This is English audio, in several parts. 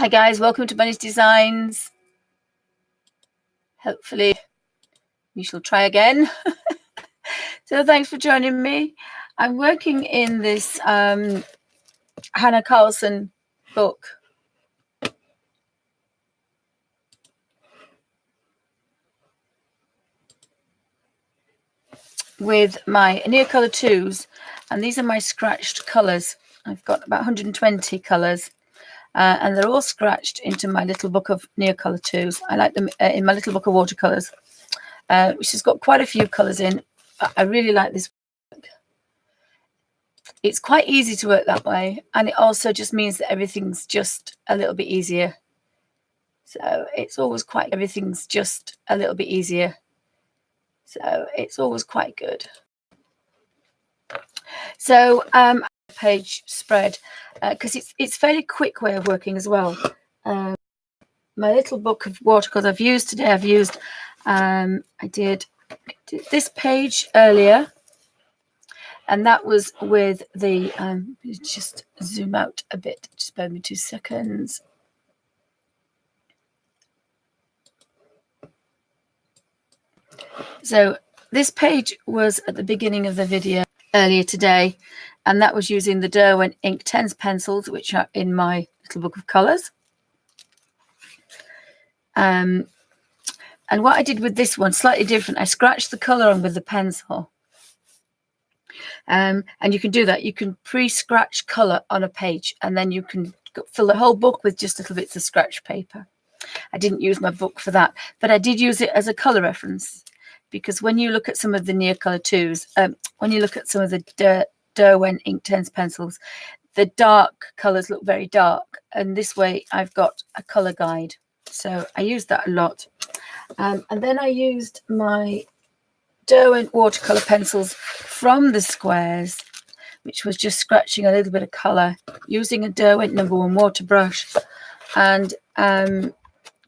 Hi guys, welcome to Bunny's Designs. Hopefully we shall try again. So thanks for joining me. I'm working in this Hannah Carlson book. With my Neocolor 2s, and these are my scratched colours. I've got about 120 colours. And they're all scratched into my little book of Neocolor 2s. I like them in my little book of watercolours, which has got quite a few colours in. I really like this work. It's quite easy to work that way, and it also just means that everything's just a little bit easier. So it's always quite, everything's just a little bit easier. So it's always quite good. So page spread, because it's fairly quick way of working as well. My little book of watercolors I've used today, I did this page earlier, and that was with the just zoom out a bit, just bear me 2 seconds. So this page was at the beginning of the video earlier today, and that was using the Derwent Ink 10s pencils, which are in my little book of colors. And what I did with this one, slightly different. I scratched the color on with the pencil. And you can do that. You can pre-scratch color on a page, and then you can fill the whole book with just little bits of scratch paper. I didn't use my book for that, but I did use it as a color reference, because when you look at some of the Neocolor 2s, when you look at some of the Derwent Ink 10s pencils, the dark colors look very dark, and this way I've got a color guide. So I used that a lot. And then I used my Derwent watercolor pencils from the squares, which was just scratching a little bit of color using a Derwent No. 1 water brush, and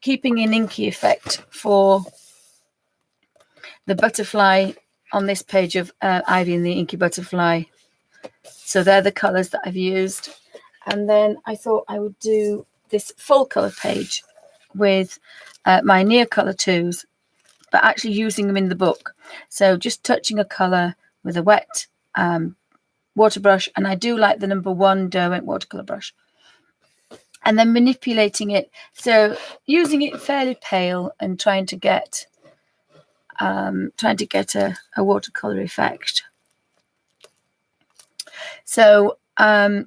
keeping an inky effect for the butterfly on this page of Ivy and the Inky Butterfly. So they're the colors that I've used. And then I thought I would do this full color page with my Neocolor 2s, but actually using them in the book. So just touching a color with a wet water brush, and I do like the No. 1 Derwent watercolor brush, and then manipulating it, so using it fairly pale and trying to get a watercolor effect. So I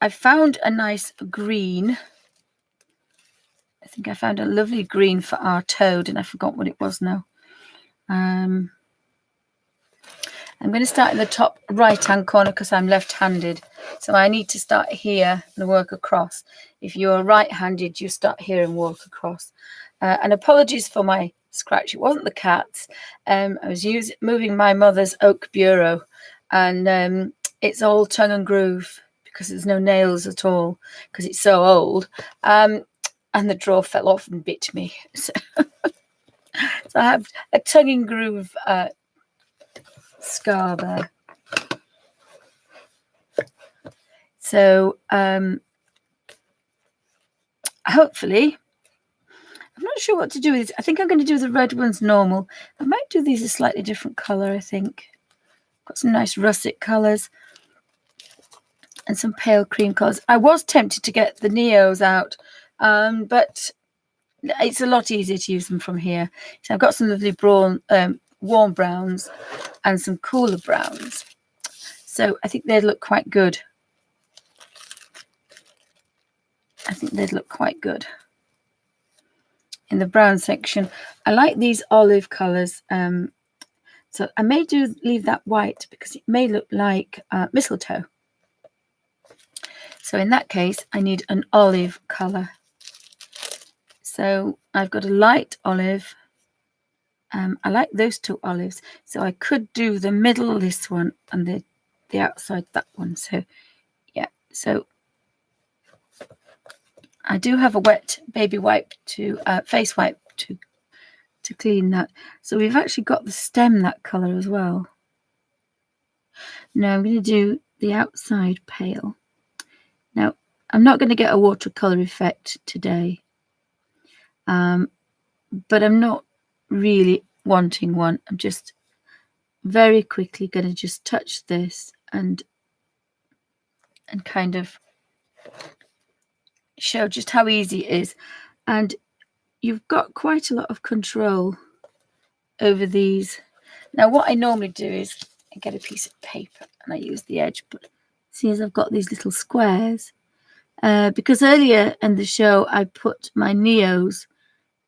found a nice green. I think I found a lovely green for our toad, and I forgot what it was now. I'm going to start in the top right-hand corner because I'm left-handed. So I need to start here and work across. If you're right-handed, you start here and walk across. And apologies for my scratch. It wasn't the cats. I was moving my mother's oak bureau, and it's all tongue and groove because there's no nails at all because it's so old. And the drawer fell off and bit me. So, so I have a tongue and groove scar there. So hopefully, I'm not sure what to do with it. I think I'm going to do the red ones normal. I might do these a slightly different color, I think. Got some nice russet colors and some pale cream colors. I was tempted to get the Neos out, but it's a lot easier to use them from here. So I've got some lovely warm browns and some cooler browns. So I think they'd look quite good. I think they'd look quite good in the brown section. I like these olive colors. So I may leave that white because it may look like mistletoe. So in that case, I need an olive color. So I've got a light olive. I like those two olives. So I could do the middle, this one, and the outside, that one. So yeah, so I do have a wet baby wipe to face wipe to clean that. So we've actually got the stem that color as well. Now I'm going to do the outside pale. Now I'm not going to get a watercolor effect today, but I'm not really wanting one. I'm just very quickly going to just touch this and kind of show just how easy it is. And you've got quite a lot of control over these. Now what I normally do is I get a piece of paper and I use the edge, but see, as I've got these little squares, because earlier in the show I put my Neos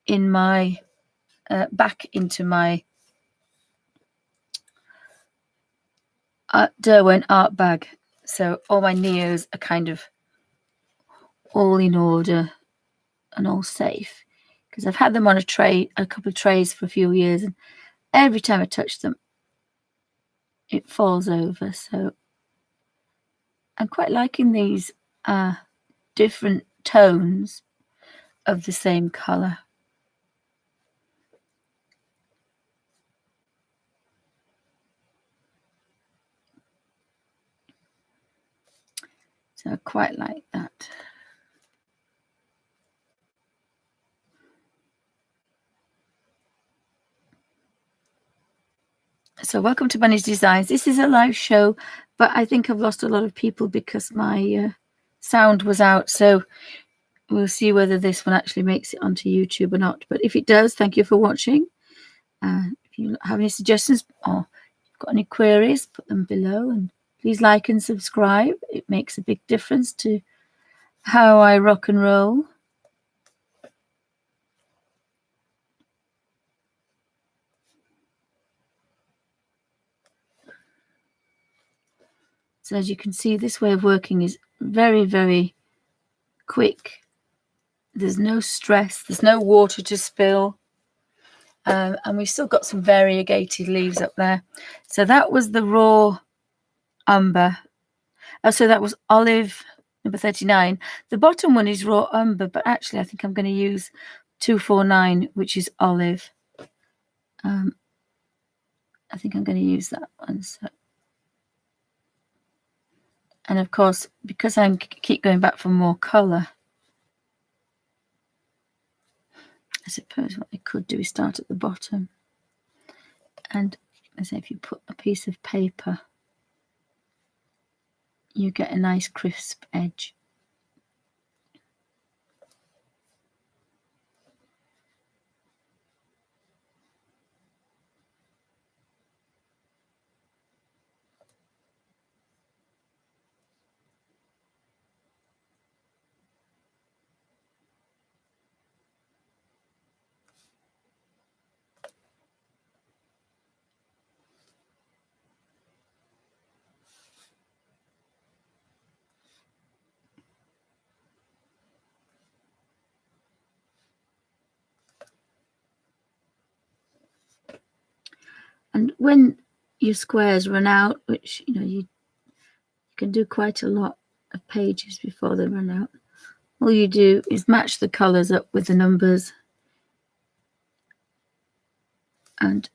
in my back into my Derwent art bag, so all my Neos are kind of all in order and all safe, because I've had them on a couple of trays for a few years, and every time I touch them it falls over. So I'm quite liking these different tones of the same color. So I quite like that. So welcome to Bunny's Designs. This is a live show, but I think I've lost a lot of people because my sound was out. So we'll see whether this one actually makes it onto YouTube or not. But if it does, thank you for watching. If you have any suggestions or got any queries, put them below, and please like and subscribe. It makes a big difference to how I rock and roll. So as you can see, this way of working is very, very quick. There's no stress, there's no water to spill. And we've still got some variegated leaves up there. So that was the raw umber. So that was olive number 39. The bottom one is raw umber, but actually I think I'm going to use 249, which is olive. I think I'm going to use that one. So, and of course, because I keep going back for more colour, I suppose what I could do is start at the bottom. And as if you put a piece of paper, you get a nice crisp edge. And when your squares run out, which you can do quite a lot of pages before they run out, all you do is match the colours up with the numbers and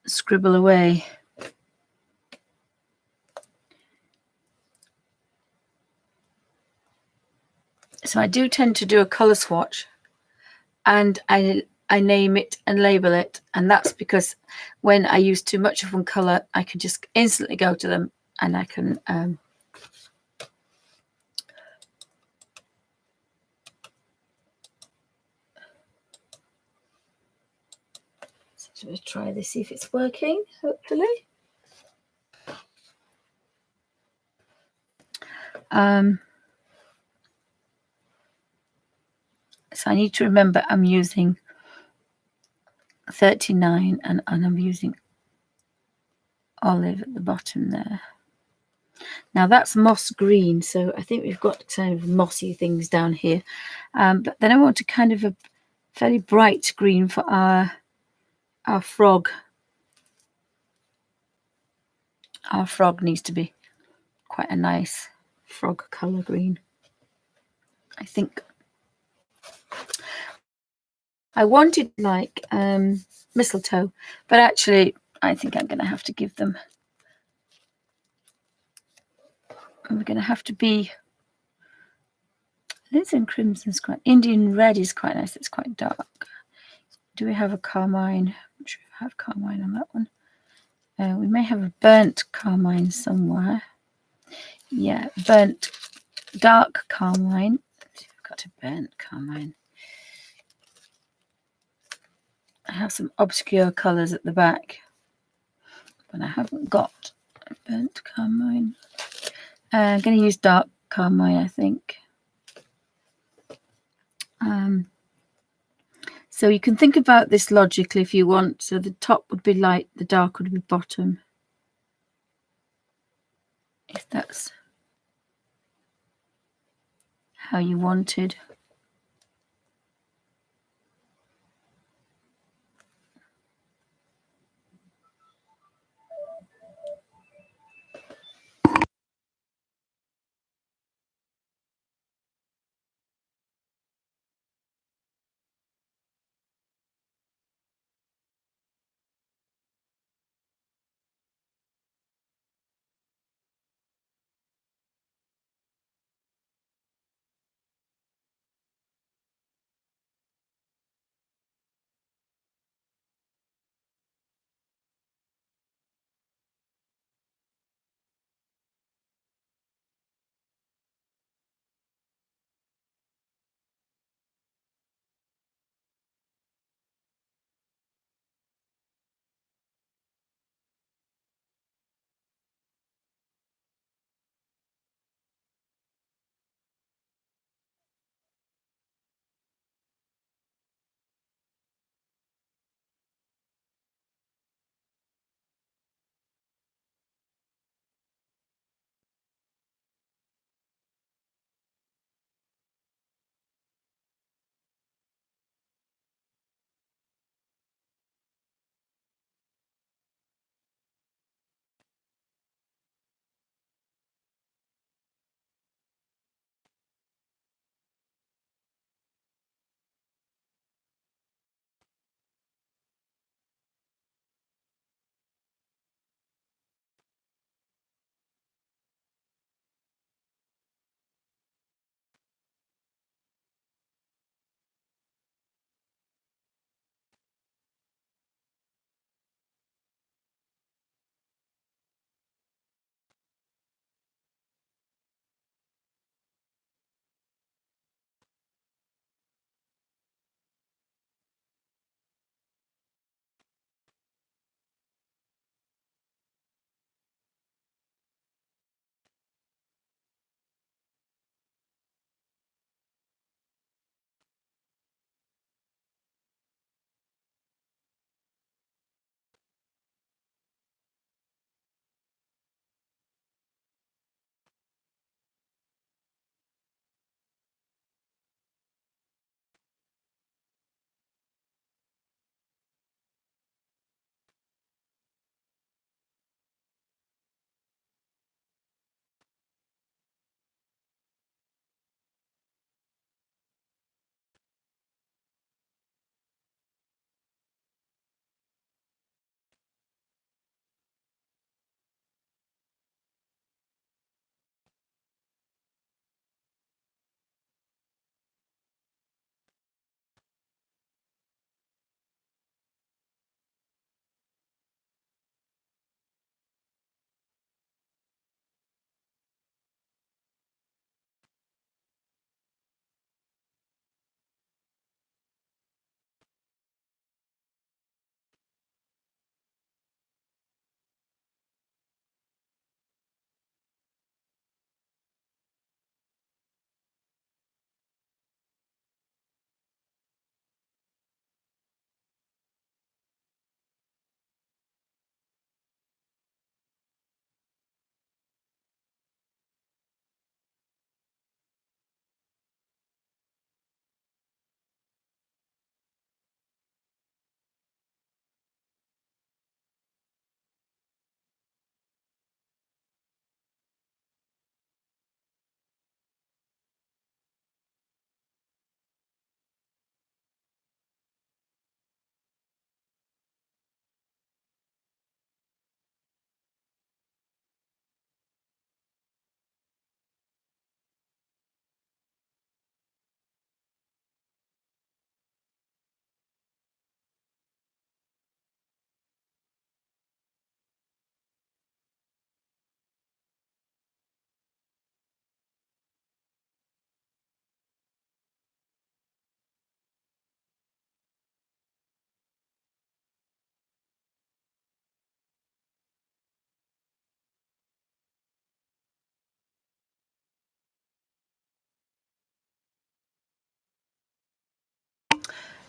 scribble away. So I do tend to do a colour swatch, and I name it and label it, and that's because when I use too much of one colour, I can just instantly go to them and I can so let's try this, see if it's working, hopefully. So I need to remember I'm using 39 and I'm using olive at the bottom there. Now that's moss green, so I think we've got kind of mossy things down here. But then I want a kind of a fairly bright green for our frog. Our frog needs to be quite a nice frog colour green, I think. I wanted like mistletoe, but actually I think I'm going to have to give them, we're going to have to be Alizarin Crimson is quite, Indian Red is quite nice. It's quite dark. Do we have a Carmine? I'm not sure if I have Carmine on that one. We may have a burnt Carmine somewhere. Yeah, burnt, dark Carmine. Let's see if I've got a burnt Carmine. I have some obscure colours at the back, but I haven't got a burnt Carmine. I'm going to use dark Carmine, I think. So you can think about this logically if you want. So the top would be light, the dark would be bottom. If that's how you wanted.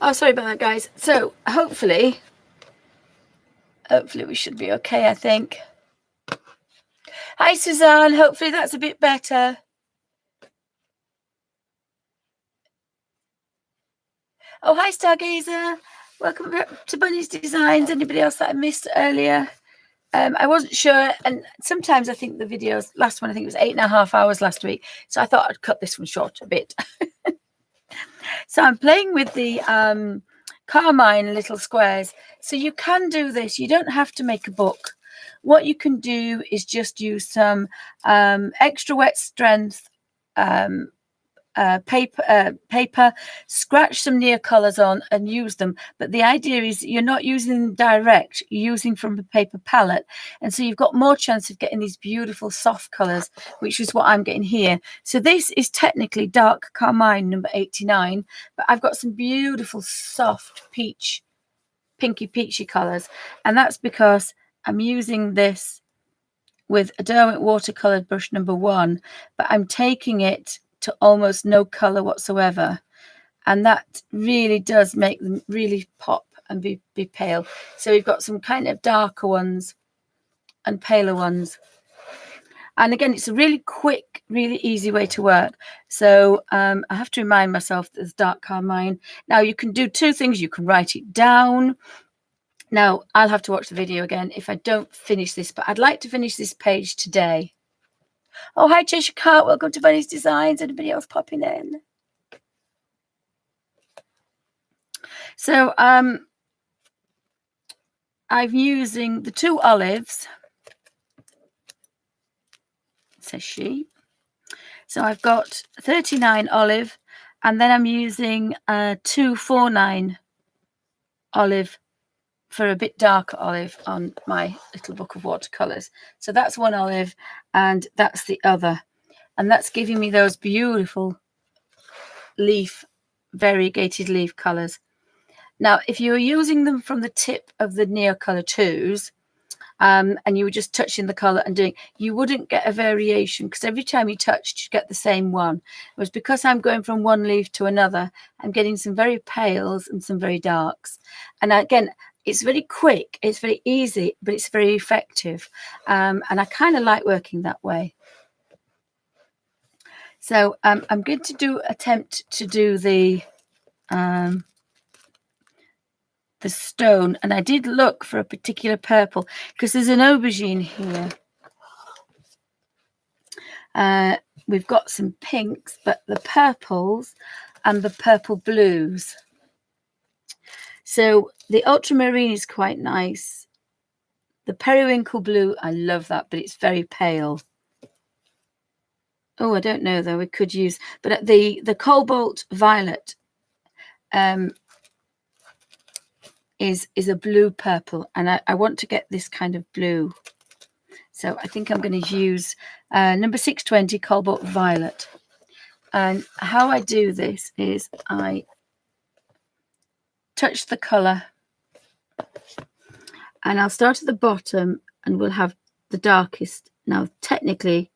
Oh, sorry about that, guys. So hopefully we should be okay, I think. Hi, Suzanne. Hopefully that's a bit better. Oh, hi, Stargazer. Welcome to Bunny's Designs. Anybody else that I missed earlier? I wasn't sure, and sometimes I think the videos, last one I think it was 8.5 hours last week, so I thought I'd cut this one short a bit. So I'm playing with the Carmine little squares. So you can do this. You don't have to make a book. What you can do is just use some extra wet strength paper, scratch some near colors on and use them. But the idea is you're not using them direct, you're using from a paper palette. And so you've got more chance of getting these beautiful soft colors, which is what I'm getting here. So this is technically dark Carmine number 89, but I've got some beautiful soft peach, pinky peachy colors. And that's because I'm using this with a Derwent watercolored brush number 1, but I'm taking it to almost no color whatsoever, and that really does make them really pop and be pale. So we've got some kind of darker ones and paler ones, and again it's a really quick, really easy way to work. So I have to remind myself that there's dark Carmine. Now you can do two things. You can write it down. Now I'll have to watch the video again if I don't finish this, but I'd like to finish this page today. Oh, hi, Cheshire Cat. Welcome to Bunny's Designs. Anybody else popping in? So I'm using the 2 olives, says she. So I've got 39 olive, and then I'm using 249 olive for a bit darker olive on my little book of watercolors. So that's 1 olive, and that's the other. And that's giving me those beautiful leaf, variegated leaf colors. Now, if you were using them from the tip of the Neocolor 2s, and you were just touching the color and doing, you wouldn't get a variation, because every time you touched, you get the same one. It was because I'm going from one leaf to another, I'm getting some very pales and some very darks. And again, it's very quick, it's very easy, but it's very effective. And I kind of like working that way. So I'm going to attempt to do the stone, and I did look for a particular purple because there's an aubergine here. We've got some pinks, but the purples and the purple blues. So the ultramarine is quite nice. The periwinkle blue, I love that, but it's very pale. Oh, I don't know though. We could use, but the cobalt violet is a blue purple, and I want to get this kind of blue. So I think I'm going to use number 620 cobalt violet. And how I do this is I touch the color, and I'll start at the bottom, and we'll have the darkest. Now, technically,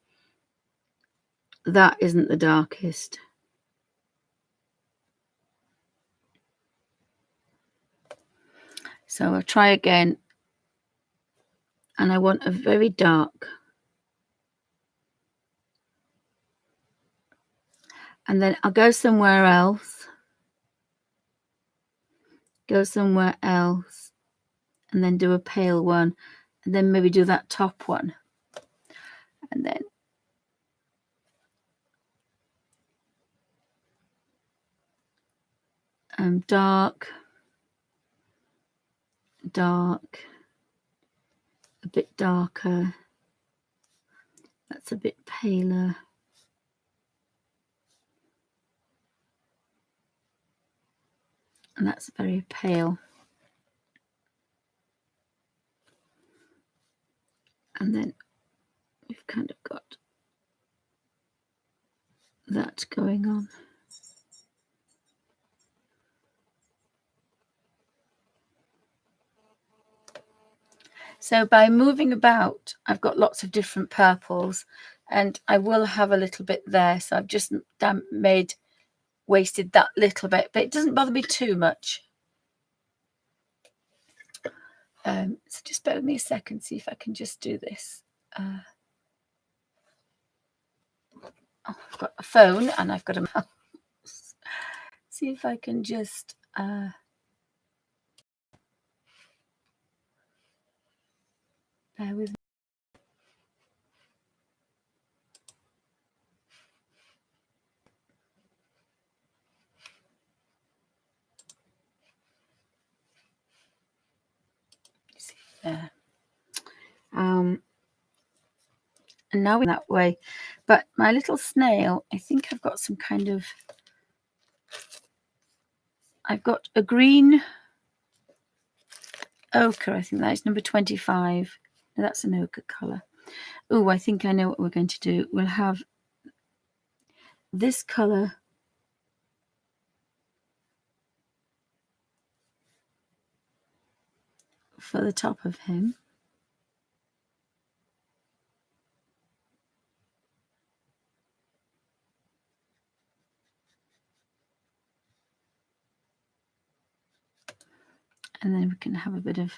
that isn't the darkest. So I'll try again, and I want a very dark. And then I'll go somewhere else, and then do a pale one, and then maybe do that top one, and then dark, a bit darker, that's a bit paler, and that's very pale, and then we've kind of got that going on. So by moving about, I've got lots of different purples, and I will have a little bit there. So I've just wasted that little bit, but it doesn't bother me too much. So just bear with me a second, see if I can just do this. I've got a phone and I've got a mouse. See if I can just bear with me. See there. And now in that way, but my little snail, I think I've got some kind of, I've got a green ochre. I think that is number 25. Now that's an ochre color. Oh, I think I know what we're going to do. We'll have this color for the top of him. And then we can have a bit of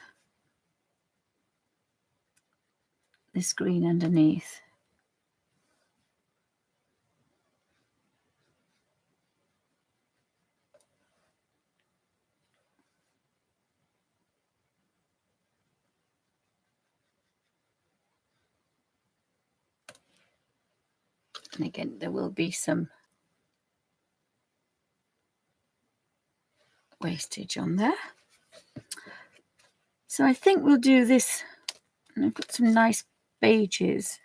this green underneath. And again, there will be some wastage on there. So I think we'll do this. And I've got some nice beiges.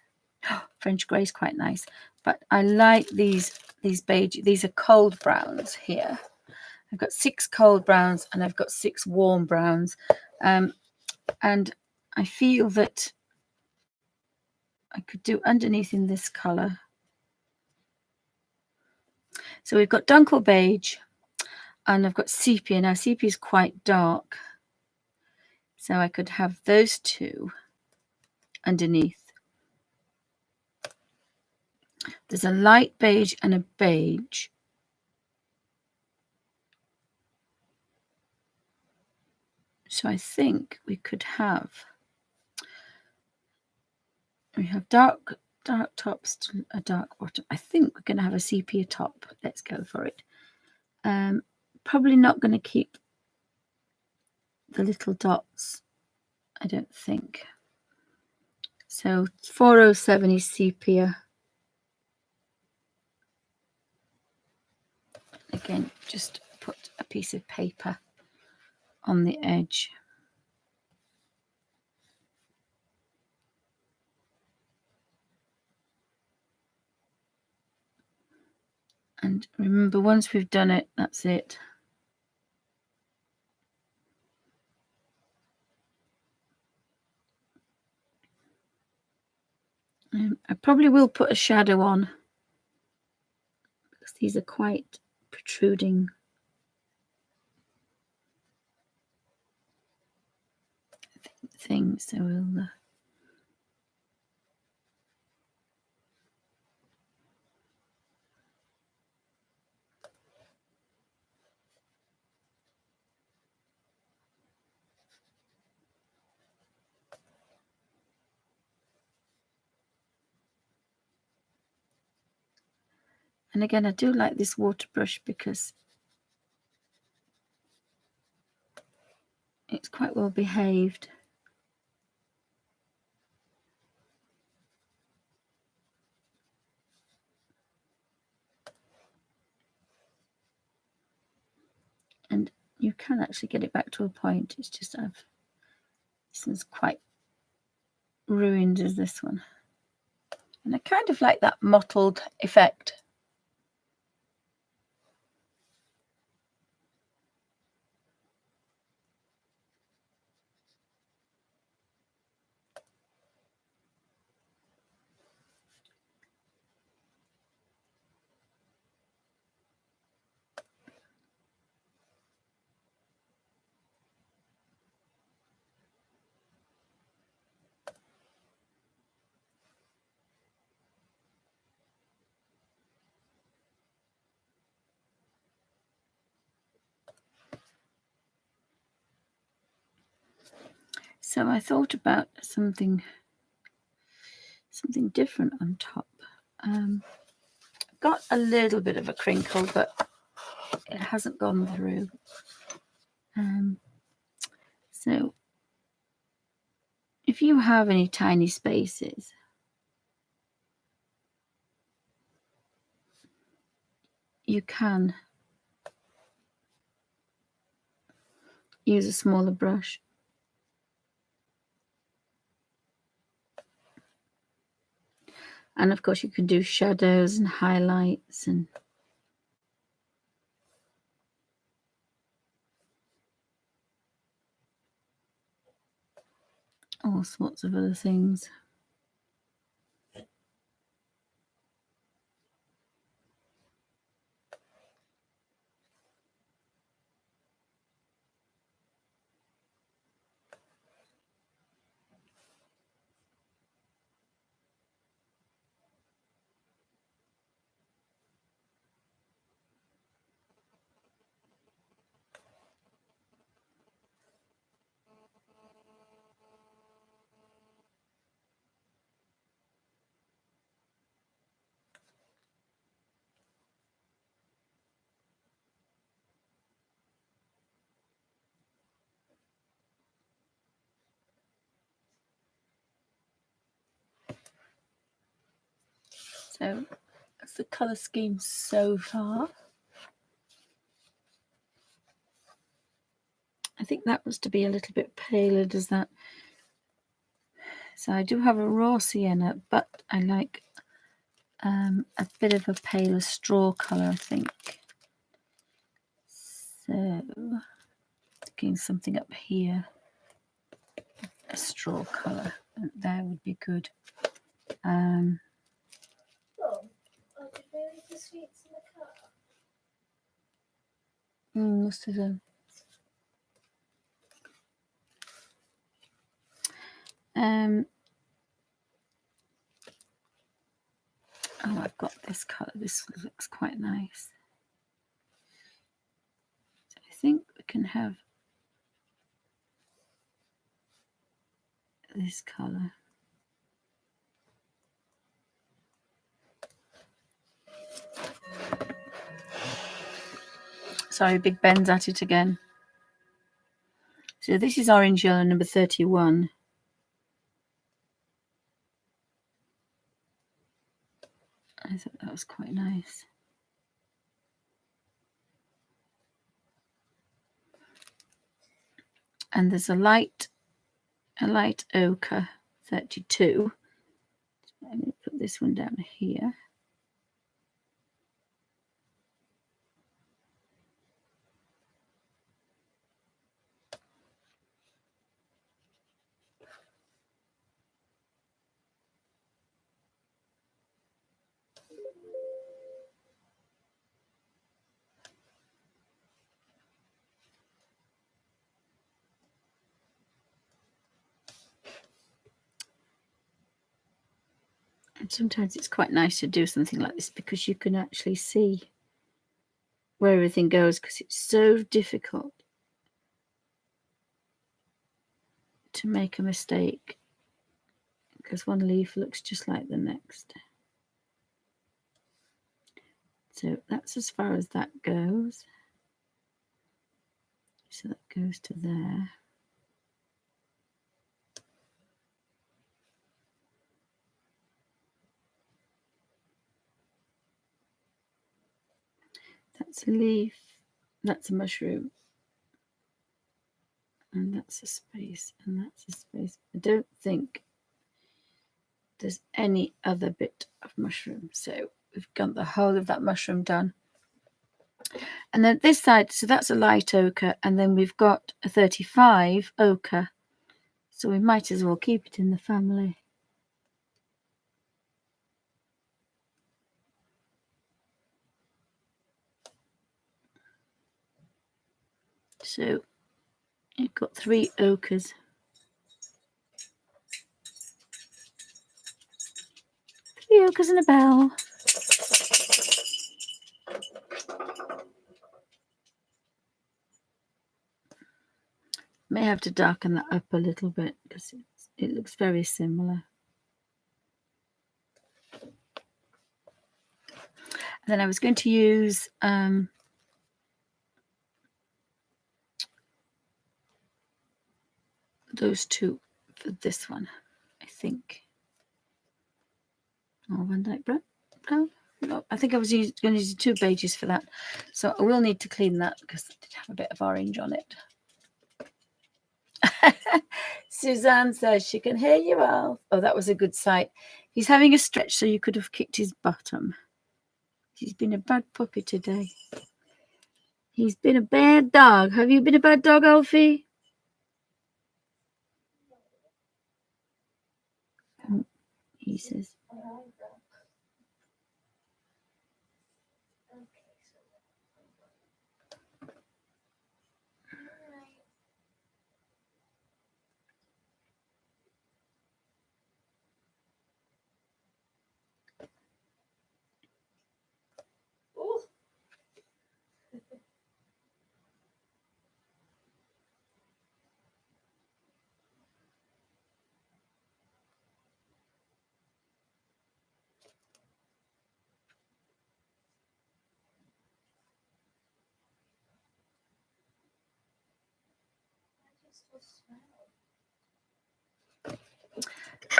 French grey is quite nice, but I like these beige. These are cold browns here. I've got 6 cold browns and I've got 6 warm browns, and I feel that I could do underneath in this color. So we've got Dunkel beige and I've got sepia. Now sepia is quite dark, so I could have those two underneath. There's a light beige and a beige. So I think we could have, we have dark tops to a dark bottom. I think we're going to have a sepia top. Let's go for it. Probably not going to keep the little dots, I don't think. So 407 is sepia. Again, just put a piece of paper on the edge. And remember, once we've done it, that's it. I probably will put a shadow on because these are quite protruding. Things, so we'll and again, I do like this water brush because it's quite well behaved. And you can actually get it back to a point. It's just this one's quite ruined as this one. And I kind of like that mottled effect. So I thought about something different on top. Got a little bit of a crinkle, but it hasn't gone through. So if you have any tiny spaces, you can use a smaller brush. And of course you can do shadows and highlights and all sorts of other things. So that's the colour scheme so far. I think that was to be a little bit paler, does that? So I do have a raw sienna, but I like a bit of a paler straw colour, I think. So thinking something up here, a straw colour, there would be good. Must have done. Oh, I've got this colour. This looks quite nice. So I think we can have this colour. Sorry, Big Ben's at it again. So this is orange yellow number 31. I thought that was quite nice. And there's a light ochre 32. I'm going to put this one down here. And sometimes it's quite nice to do something like this because you can actually see where everything goes, because it's so difficult to make a mistake because one leaf looks just like the next. So that's as far as that goes. So that goes to there. That's a leaf, that's a mushroom, and that's a space, and that's a space. I don't think there's any other bit of mushroom. So we've got the whole of that mushroom done. And then this side, so that's a light ochre, and then we've got a 35 ochre. So we might as well keep it in the family. So you've got 3 ochres. 3 ochres and a bell. may have to darken that up a little bit because it looks very similar. And then I was going to use those two for this one, I think. Oh, Van Dyke brown. No, I think I was going to use 2 pages for that. So I will need to clean that because it did have a bit of orange on it. Suzanne says she can hear you, Alf. Oh, that was a good sight. He's having a stretch, so you could have kicked his bottom. He's been a bad puppy today. He's been a bad dog. Have you been a bad dog, Alfie? He says.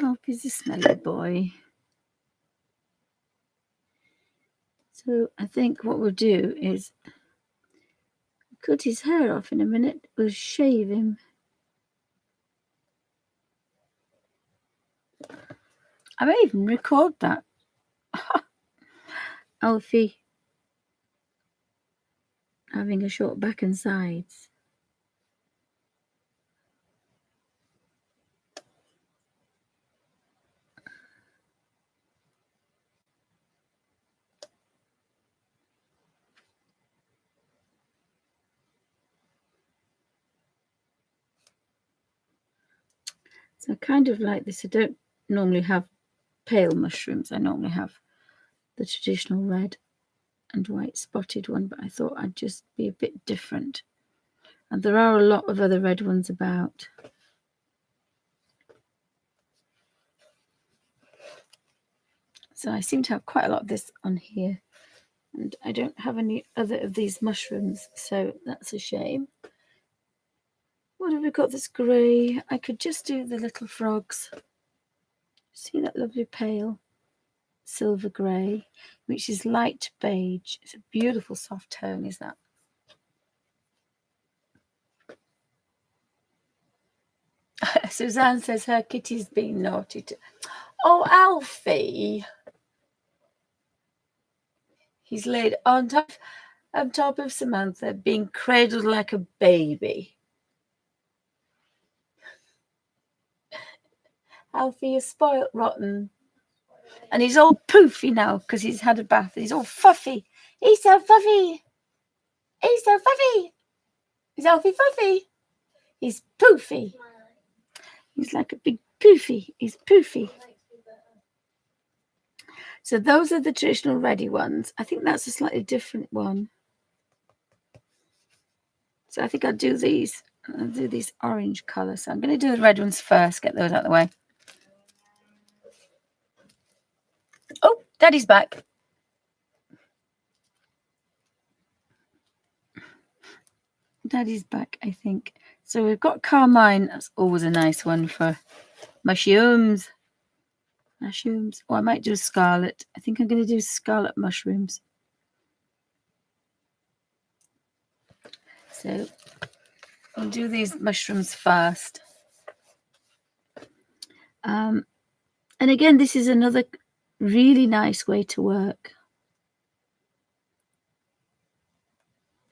Oh, he's a smelly boy. So I think what we'll do is cut his hair off in a minute. We'll shave him. I may even record that. Alfie having a short back and sides. So I kind of like this. I don't normally have pale mushrooms. I normally have the traditional red and white spotted one, but I thought I'd just be a bit different. And there are a lot of other red ones about. So I seem to have quite a lot of this on here. And I don't have any other of these mushrooms, so that's a shame. What have we got that's grey? I could just do the little frogs. See that lovely pale silver grey, which is light beige. It's a beautiful soft tone, is that? Suzanne says her kitty's been naughty too. Oh, Alfie. He's laid on top of Samantha, being cradled like a baby. Alfie is spoilt rotten. And he's all poofy now because he's had a bath. He's all fuffy. He's so fluffy. He's so fluffy. He's Alfie fluffy. He's poofy. He's like a big poofy. He's poofy. So those are the traditional ready ones. I think that's a slightly different one. So I think I'll do these. I'll do these orange colours. So I'm going to do the red ones first. Get those out of the way. Oh, Daddy's back. Daddy's back, I think. So we've got Carmine. That's always a nice one for mushrooms. Mushrooms. Oh, I might do Scarlet. I think I'm going to do Scarlet Mushrooms. So I'll do these mushrooms first. And again, this is another really nice way to work.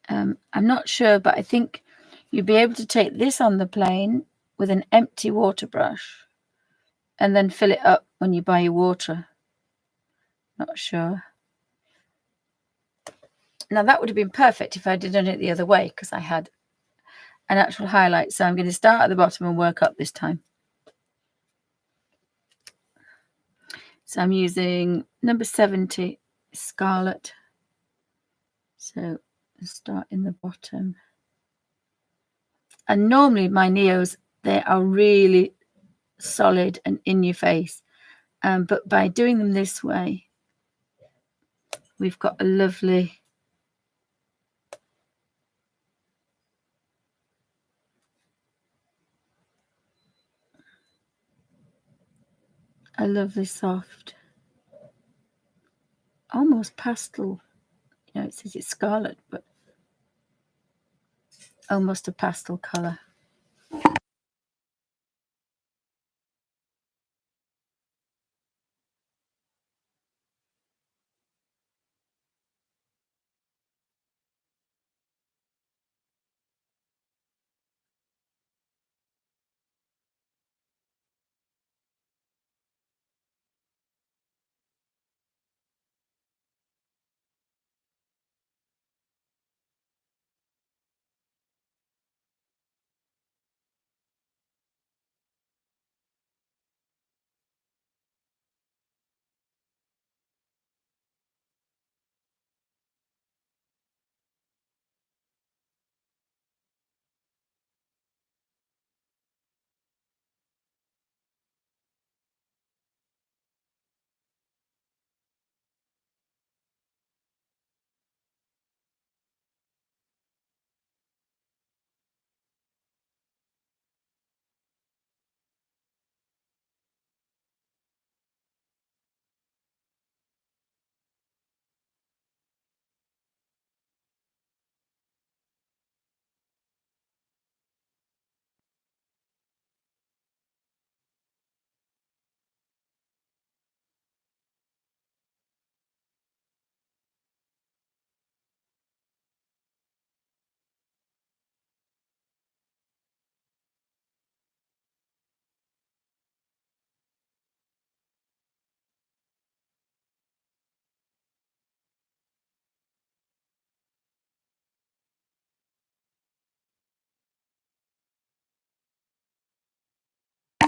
I'm not sure, but I think you'll be able to take this on the plane with an empty water brush and then fill it up when you buy your water. Not sure. Now, that would have been perfect if I had done it the other way because I had an actual highlight. So I'm going to start at the bottom and work up this time. So I'm using number 70, Scarlet. So I'll start in the bottom. And normally my Neos, they are really solid and in your face. But by doing them this way, we've got a lovely soft, almost pastel. You know, it says it's scarlet, but almost a pastel color.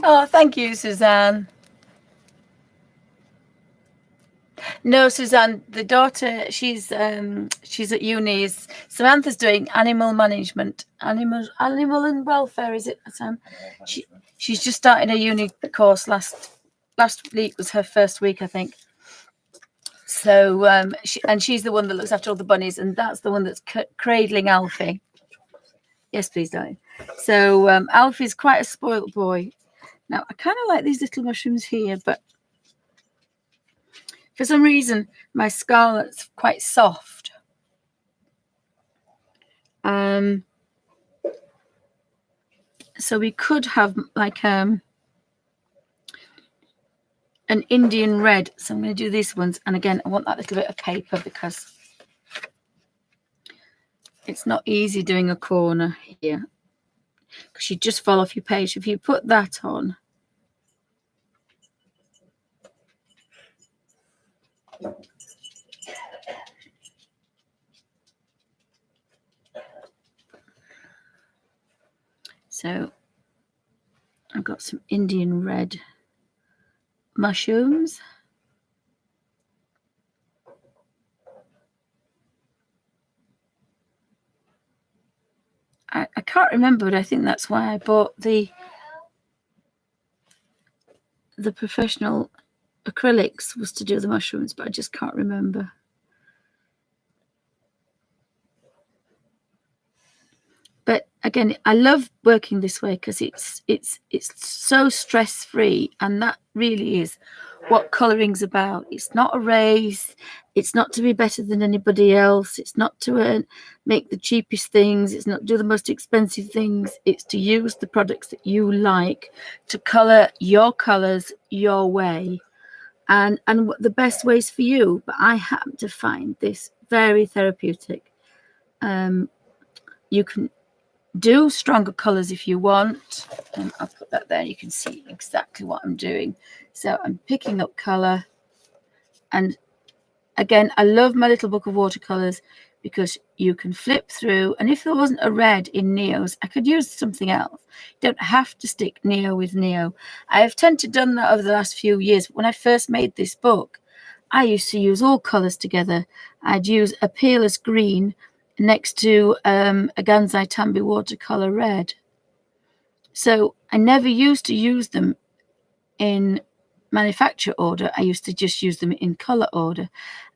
Oh, thank you, Suzanne. No, Suzanne, the daughter, she's at uni. Samantha's doing animal management, animal and welfare. Is it, Sam? She's just started a uni course. Last week was her first week, I think. So she's the one that looks after all the bunnies, and that's the one that's cradling Alfie. Yes, please, darling. So Alfie's quite a spoilt boy. Now I kind of like these little mushrooms here, but for some reason, my scarlet's quite soft. So we could have like an Indian red. So I'm going to do these ones. And again, I want that little bit of paper because it's not easy doing a corner here. Because you just fall off your page. If you put that on, so I've got some Indian red mushrooms. I can't remember, but I think that's why I bought the professional acrylics was to do the mushrooms, but I just can't remember. But again, I love working this way because it's so stress-free, and that really is what coloring's about. It's not a race. It's not to be better than anybody else. It's not to make the cheapest things. It's not to do the most expensive things. It's to use the products that you like to color your colors your way, and the best ways for you. But I happen to find this very therapeutic. You can do stronger colors if you want, and I'll put that there. You can see exactly what I'm doing. So I'm picking up color, and again, I love my little book of watercolors because you can flip through, and if there wasn't a red in Neo's, I could use something else. You don't have to stick Neo with Neo. I have tended to done that over the last few years. When I first made this book, I used to use all colors together. I'd use a peerless green next to a Gansai Tambi watercolor red. So I never used to use them in manufacture order. I used to just use them in color order.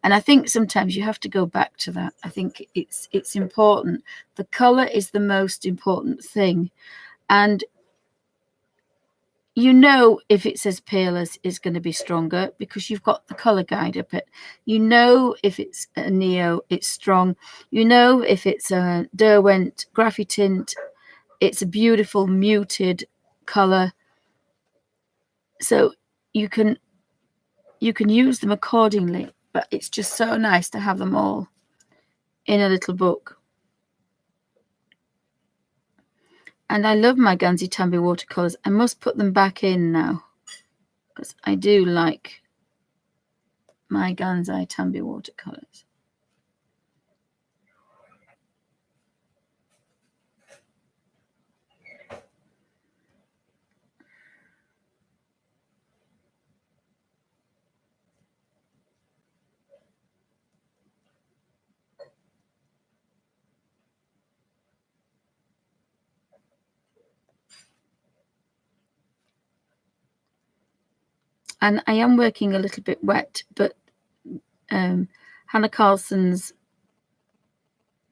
And I think sometimes you have to go back to that. I think it's important. The color is the most important thing. And you know, if it says peerless, it's going to be stronger because you've got the color guide up it. You know, if it's a Neo, it's strong. You know, if it's a Derwent Graffy Tint, it's a beautiful muted color. So you can use them accordingly, but it's just so nice to have them all in a little book. And I love my Gansey Tambi watercolors. I must put them back in now because I do like my Gansey Tambi watercolors. And I am working a little bit wet, but Hannah Carlson's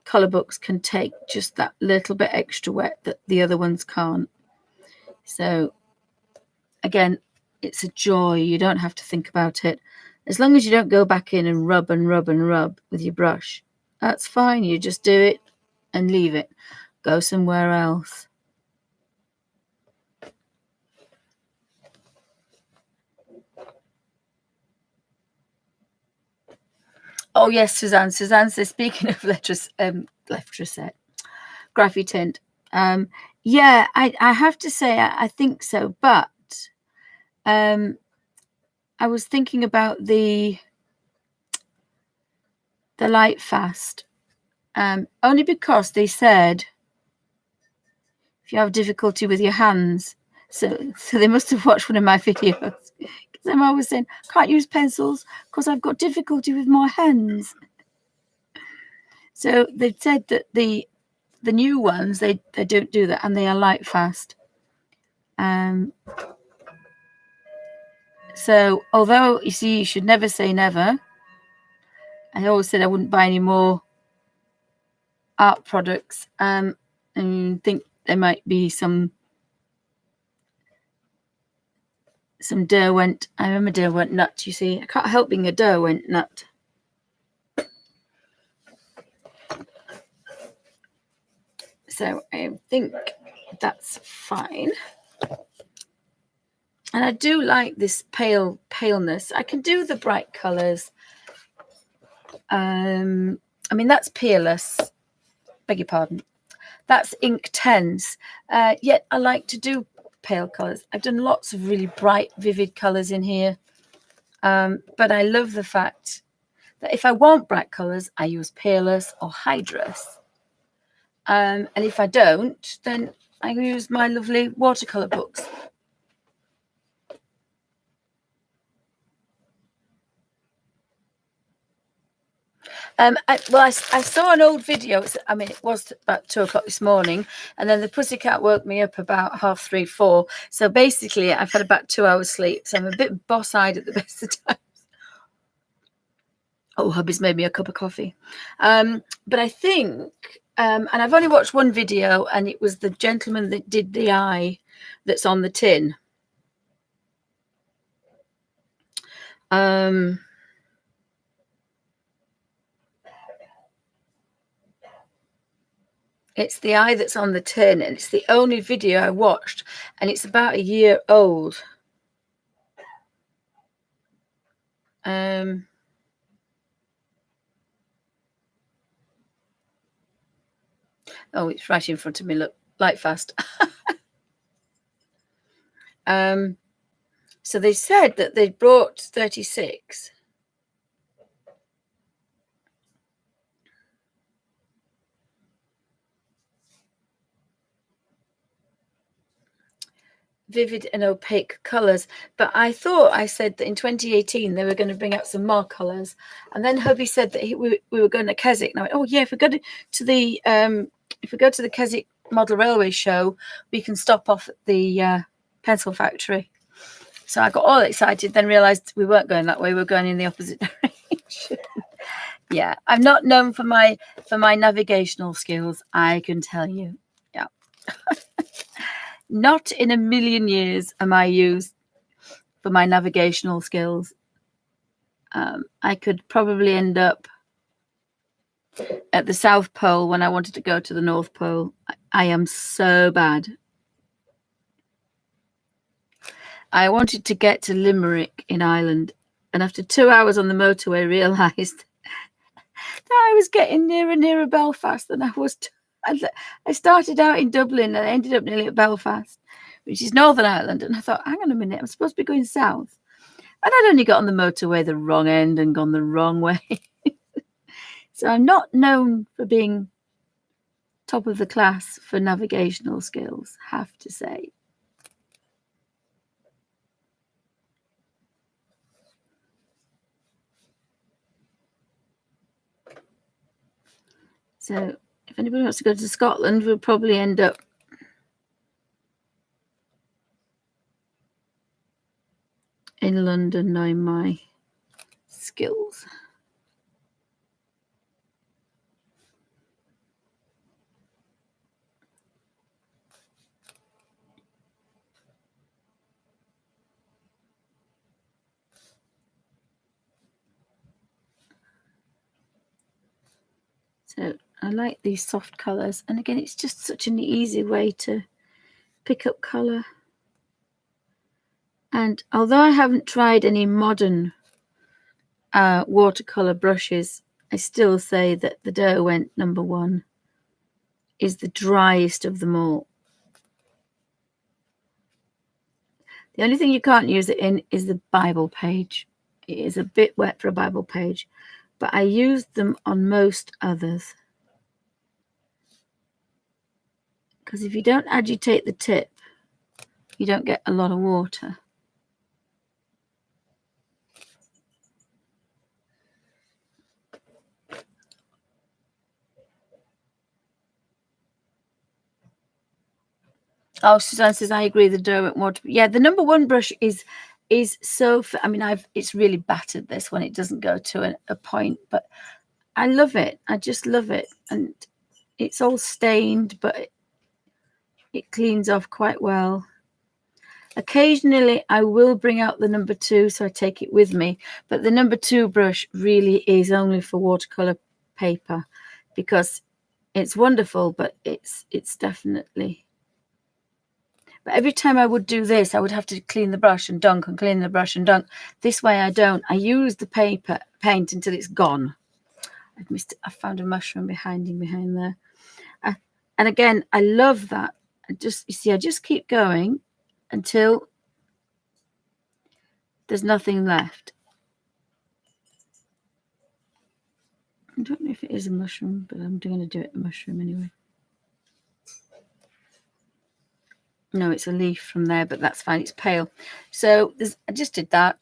color books can take just that little bit extra wet that the other ones can't. So again, it's a joy. You don't have to think about it. As long as you don't go back in and rub and rub and rub with your brush, that's fine. You just do it and leave it. Go somewhere else. Oh yes, Suzanne. Suzanne says, speaking of Letraset, Graffy Tint. Yeah, I have to say I think so, but I was thinking about the Light Fast, only because they said if you have difficulty with your hands, so they must have watched one of my videos. Because I'm always saying, can't use pencils because I've got difficulty with my hands. So they've said that the new ones, they don't do that, and they are light fast. So although, you see, you should never say never, I always said I wouldn't buy any more art products, and think there might be some Derwent. I am a Derwent nut, you see. I can't help being a Derwent nut. So I think that's fine. And I do like this paleness. I can do the bright colours. I mean, that's peerless. Beg your pardon. That's ink 10s. Yet I like to do pale colours. I've done lots of really bright, vivid colours in here. But I love the fact that if I want bright colours, I use peerless or hydrous. And if I don't, then I use my lovely watercolour books. I saw an old video. I mean, it was about 2 o'clock this morning, and then the pussycat woke me up about 3:30, 4. So basically, I've had about 2 hours sleep. So I'm a bit boss-eyed at the best of times. Oh, hubby's made me a cup of coffee. But I think, and I've only watched one video, and it was the gentleman that did the eye that's on the tin. It's the eye that's on the tin, and it's the only video I watched, and it's about a year old. Oh, it's right in front of me. Look, light fast. So they said that they brought 36. Vivid and opaque colors, but I thought I said that in 2018 they were going to bring out some more colors, and then hubby said that we were going to Keswick. And I went, oh yeah, if we go to the Keswick model railway show, we can stop off at the pencil factory. So I got all excited, then realised we weren't going that way. We were going in the opposite direction. Yeah, I'm not known for my navigational skills, I can tell you. Yeah. Not in a million years am I used for my navigational skills. I could probably end up at the South Pole when I wanted to go to the North Pole. I am so bad. I wanted to get to Limerick in Ireland, and after 2 hours on the motorway realised that I was getting nearer and nearer Belfast than I was. I started out in Dublin and I ended up nearly at Belfast, which is Northern Ireland, and I thought, hang on a minute, I'm supposed to be going south. And I'd only got on the motorway the wrong end and gone the wrong way. So I'm not known for being top of the class for navigational skills, have to say. So if anybody wants to go to Scotland, we'll probably end up in London knowing my skills. So I like these soft colours, and again, it's just such an easy way to pick up colour. And although I haven't tried any modern watercolour brushes, I still say that the Derwent #1 is the driest of them all. The only thing you can't use it in is the Bible page. It is a bit wet for a Bible page, but I used them on most others. Because if you don't agitate the tip, you don't get a lot of water. Oh, Suzanne says, I agree, the Derwent water. Yeah, the #1 brush is so, I mean, it's really battered this one. It doesn't go to a point, but I love it. I just love it. And it's all stained, but it cleans off quite well. Occasionally, I will bring out the #2, so I take it with me. But the #2 brush really is only for watercolor paper, because it's wonderful, but it's definitely. But every time I would do this, I would have to clean the brush and dunk and clean the brush and dunk. This way, I don't. I use the paint until it's gone. I found a mushroom behind there. And again, I love that. I just keep going until there's nothing left. I don't know if it is a mushroom, but I'm going to do it a mushroom anyway. No, it's a leaf from there, but that's fine. It's pale. So I just did that.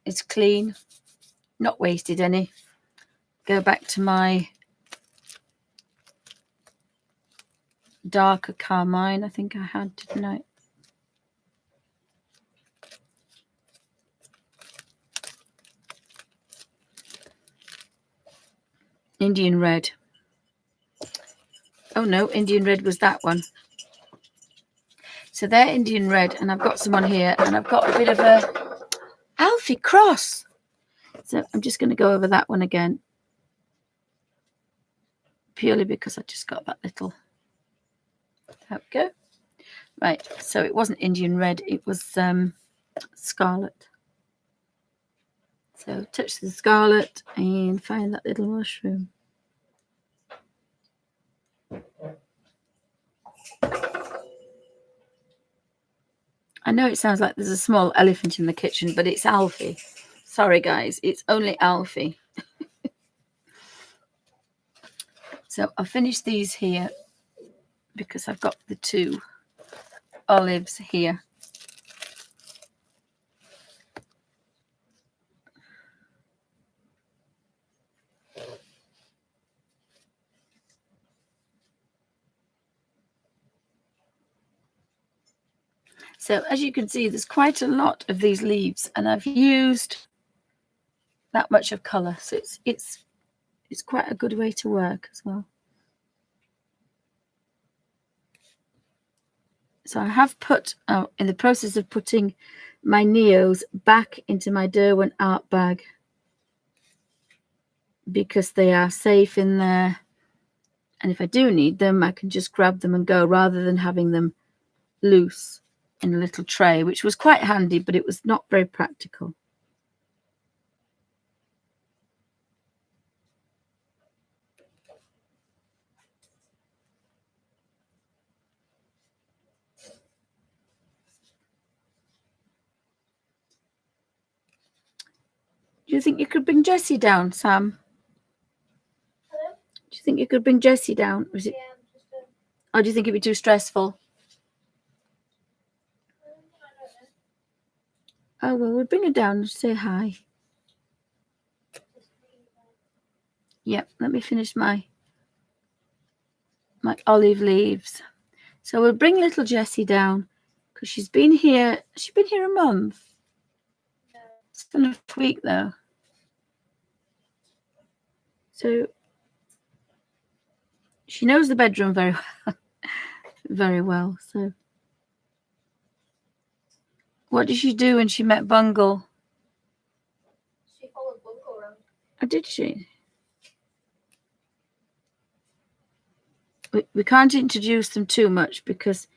It's clean, not wasted any. Go back to my darker Carmine, I think I had, didn't I? Indian red. Oh no, Indian red was that one. So they're Indian red, and I've got some on here, and I've got a bit of a Alfie cross. So I'm just going to go over that one again, purely because I just got that little. There we go. Right, so it wasn't Indian red, it was scarlet. So touch the scarlet and find that little mushroom. I know it sounds like there's a small elephant in the kitchen, but it's Alfie. Sorry, guys, it's only Alfie. So I'll finish these here because I've got the 2 olives here. So as you can see, there's quite a lot of these leaves, and I've used that much of colour, so it's quite a good way to work as well. So I have put in the process of putting my Neos back into my Derwent art bag because they are safe in there, and if I do need them, I can just grab them and go, rather than having them loose in a little tray, which was quite handy, but it was not very practical. Do you think you could bring Jessie down, Sam? Hello? Do you think you could bring Jessie down? Or, is it, or do you think it'd be too stressful? Oh, well, we'll bring her down and say hi. Yep, let me finish my olive leaves. So we'll bring little Jessie down because she's been here a month. It's been a week though. So she knows the bedroom very well. Very well. So what did she do when she met Bungle? She followed Bungle around. Oh, did she? We can't introduce them too much because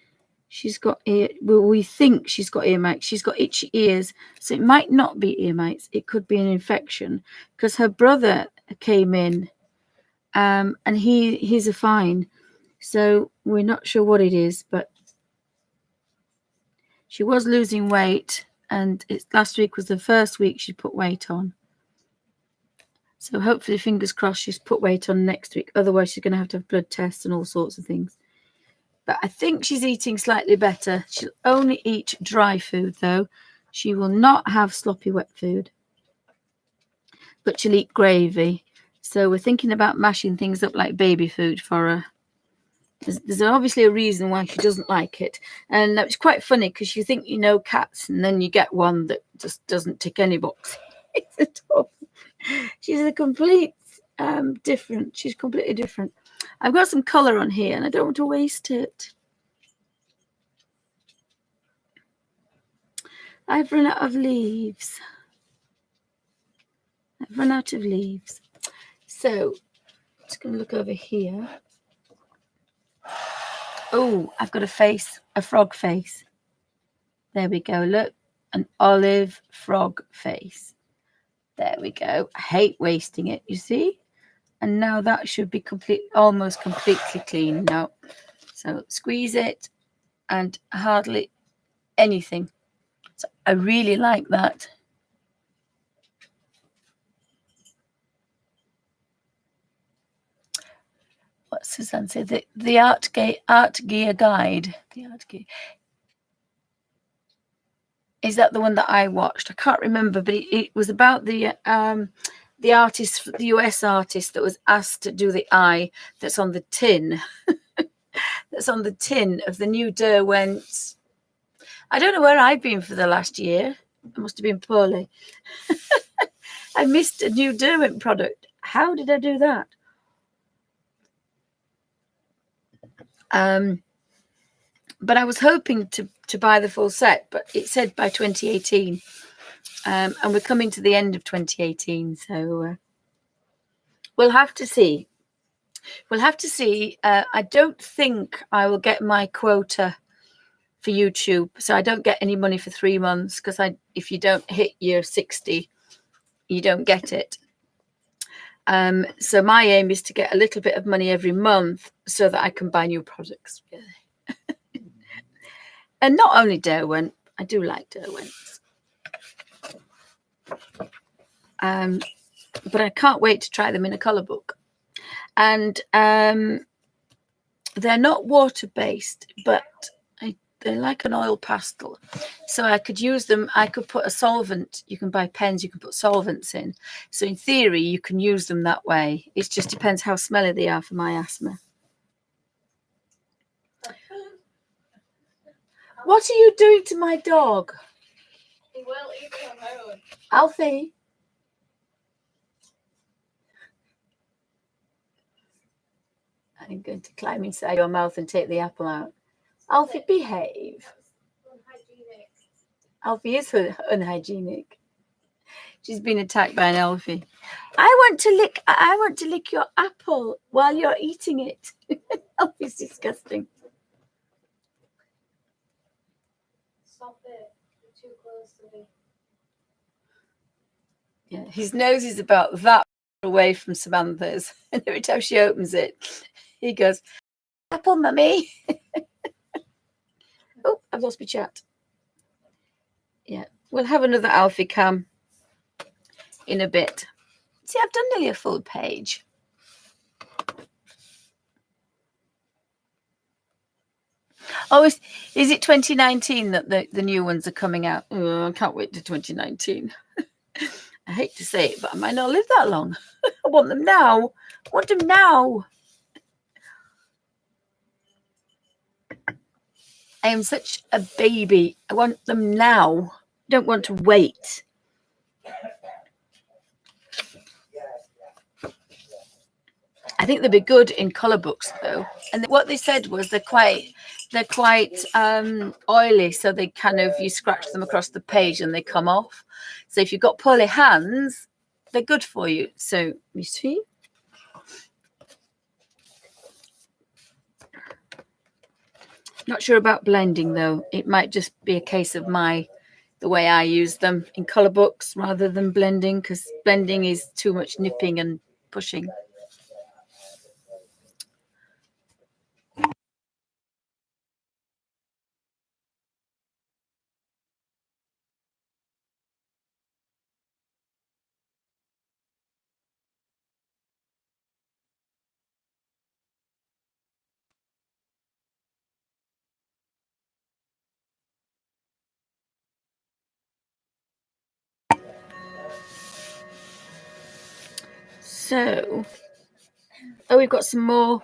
she's got we think she's got ear mites. She's got itchy ears, so it might not be ear mites. It could be an infection because her brother came in, and he's a fine, so we're not sure what it is. But she was losing weight, and last week was the first week she put weight on. So hopefully, fingers crossed, she's put weight on next week. Otherwise, she's going to have blood tests and all sorts of things. But I think she's eating slightly better. She'll only eat dry food, though. She will not have sloppy wet food. But she'll eat gravy. So we're thinking about mashing things up like baby food for her. There's obviously a reason why she doesn't like it. And it's quite funny because you think you know cats, and then you get one that just doesn't tick any box. She's a complete different. She's completely different. I've got some colour on here and I don't want to waste it. I've run out of leaves. So I'm just going to look over here. Oh, I've got a frog face. There we go. Look, an olive frog face. There we go. I hate wasting it, you see? And now that should be almost completely clean now. So squeeze it and hardly anything. So I really like that. What Suzanne said, the art gear guide. The art gear. Is that the one that I watched? I can't remember, but it was about the artist, the US artist that was asked to do the eye that's on the tin. That's on the tin of the new Derwent. I don't know where I've been for the last year. I must have been poorly. I missed a new Derwent product. How did I do that? But I was hoping to buy the full set, but it said by 2018. And we're coming to the end of 2018, so we'll have to see. I don't think I will get my quota for YouTube, so I don't get any money for 3 months because if you don't hit year 60, you don't get it. So my aim is to get a little bit of money every month so that I can buy new products. And not only Derwent, I do like Derwents. But I can't wait to try them in a colour book. And they're not water-based, but they're like an oil pastel. So I could use them. I could put a solvent. You can buy pens. You can put solvents in. So in theory, you can use them that way. It just depends how smelly they are for my asthma. What are you doing to my dog? He will eat it on her own. Alfie? I'm going to climb inside your mouth and take the apple out. Alfie, behave. Unhygienic. Alfie is unhygienic. She's been attacked by an Alfie. I want to lick your apple while you're eating it. Alfie's disgusting. Stop it. You're too close to me. Yeah, his nose is about that away from Samantha's. And every time she opens it, he goes, apple, mummy. Oh, I've lost my chat. Yeah, we'll have another Alfie cam in a bit. See, I've done nearly a full page. Oh, is it 2019 that the new ones are coming out? Oh, I can't wait to 2019. I hate to say it, but I might not live that long. I want them now. I want them now. I am such a baby. I want them now. I don't want to wait. I think they'd be good in colour books though. And what they said was they're quite oily, so they kind of, you scratch them across the page and they come off. So if you've got poorly hands, they're good for you. So you see. Not sure about blending though. It might just be a case of the way I use them in colour books rather than blending, because blending is too much nipping and pushing. So, oh, we've got some more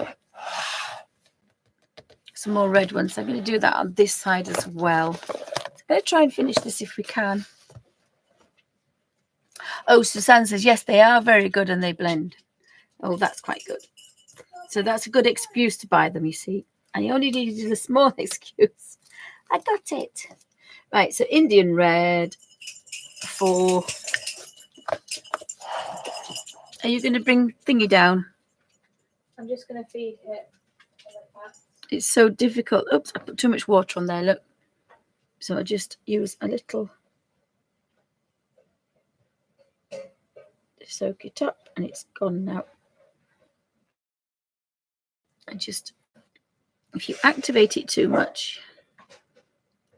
red ones. I'm going to do that on this side as well. So I'm going to try and finish this if we can. Oh, Suzanne says, yes, they are very good and they blend. Oh, that's quite good. So that's a good excuse to buy them, you see. And you only needed a small excuse. I got it. Right, so Indian red for... Are you going to bring thingy down? I'm just going to feed it. It's so difficult. Oops, I put too much water on there, look. So I just use a little to soak it up, and it's gone now. And just, if you activate it too much,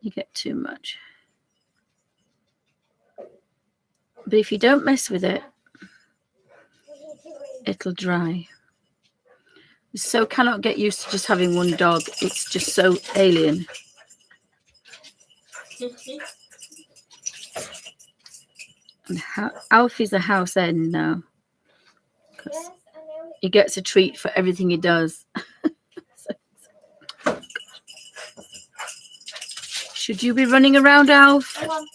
you get too much. But if you don't mess with it, it'll dry. So cannot get used to just having one dog. It's just so alien. And Alfie's a house end now. Yes, I know. He gets a treat for everything he does. Should you be running around, Alf? Come on.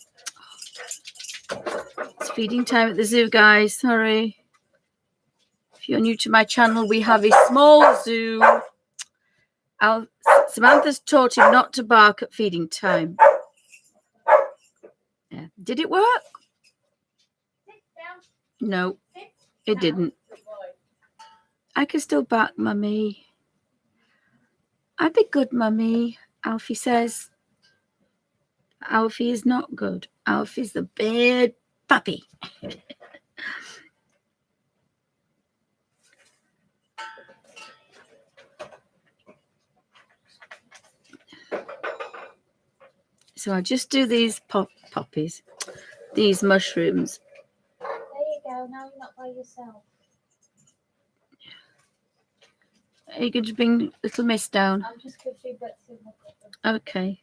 It's feeding time at the zoo, guys. Sorry. If you're new to my channel, we have a small zoo. Samantha's taught him not to bark at feeding time. Yeah. Did it work? Sit down. No, Sit it down. didn't. Good boy. I can still bark, Mummy. I'd be good, Mummy, Alfie says. Alfie is not good. Alfie's the bad puppy. So I just do these poppies, these mushrooms. There you go. Now you're not by yourself. Are you going to bring little Miss down? I'm just going to feed Betsy and my brother. Okay.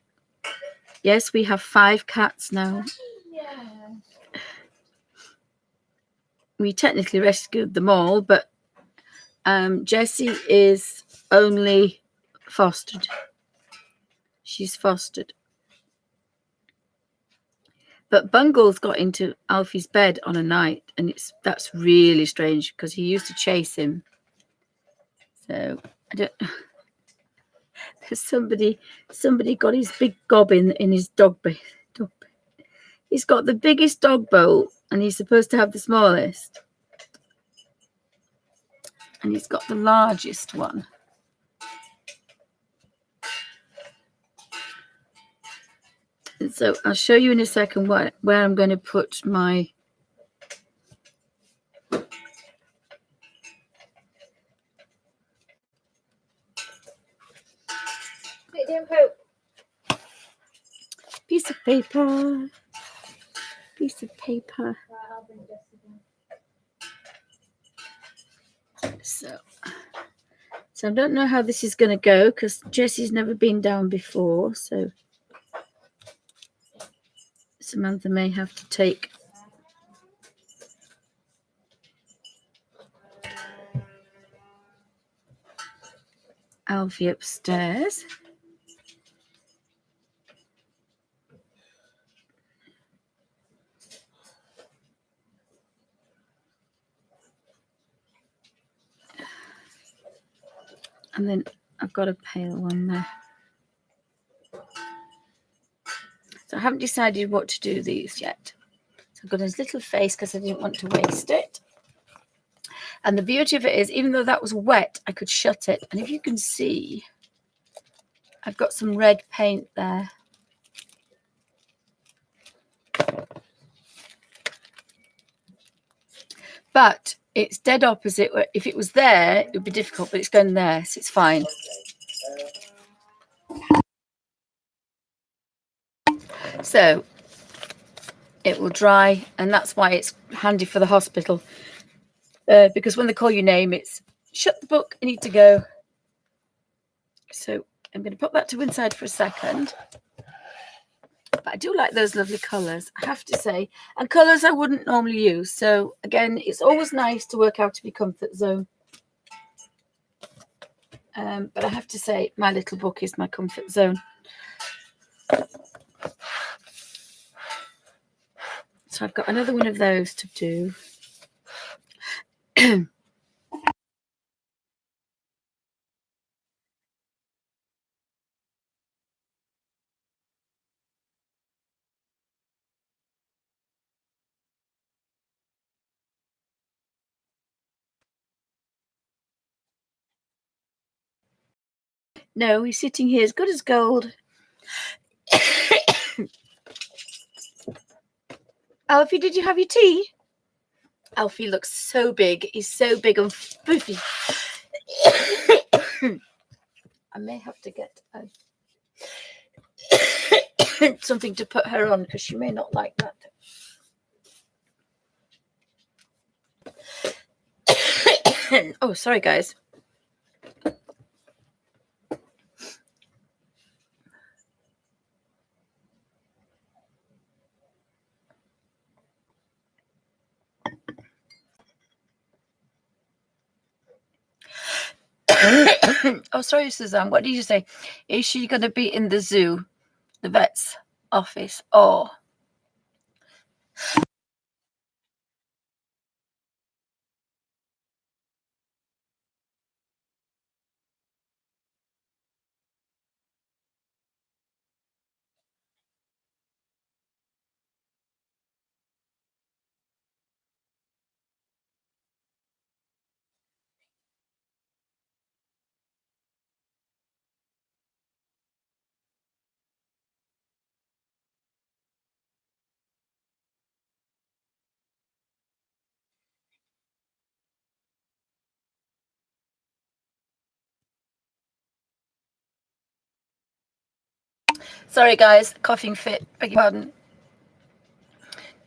Yes, we have 5 cats now. Yeah. We technically rescued them all, but Jessie is only fostered. She's fostered. But Bungles got into Alfie's bed on a night, and that's really strange because he used to chase him. So I don't. There's somebody got his big gob in his dog bed. He's got the biggest dog bowl, and he's supposed to have the smallest, and he's got the largest one. And so I'll show you in a second where I'm going to put my It didn't poop. piece of paper. Right, I'll bring Jess again. So I don't know how this is going to go because Jessie's never been down before. So Samantha may have to take Alfie upstairs. And then I've got a pale one there. So I haven't decided what to do these yet. So I've got his little face because I didn't want to waste it. And the beauty of it is, even though that was wet, I could shut it. And if you can see, I've got some red paint there. But it's dead opposite. If it was there, it would be difficult, but it's going there, so it's fine. So it will dry, and that's why it's handy for the hospital. Because when they call your name, it's shut the book, I need to go. So I'm going to put that to one side for a second. But I do like those lovely colours, I have to say. And colours I wouldn't normally use. So again, it's always nice to work out of your comfort zone. But I have to say, my little book is my comfort zone. So I've got another one of those to do. No, he's sitting here as good as gold. Alfie, did you have your tea? Alfie looks so big. He's so big and fluffy. I may have to get something to put her on because she may not like that. Oh, sorry, guys. Oh, sorry, Suzanne. What did you say? Is she going to be in the zoo, the vet's office? Oh. Sorry, guys. Coughing fit. Beg your pardon.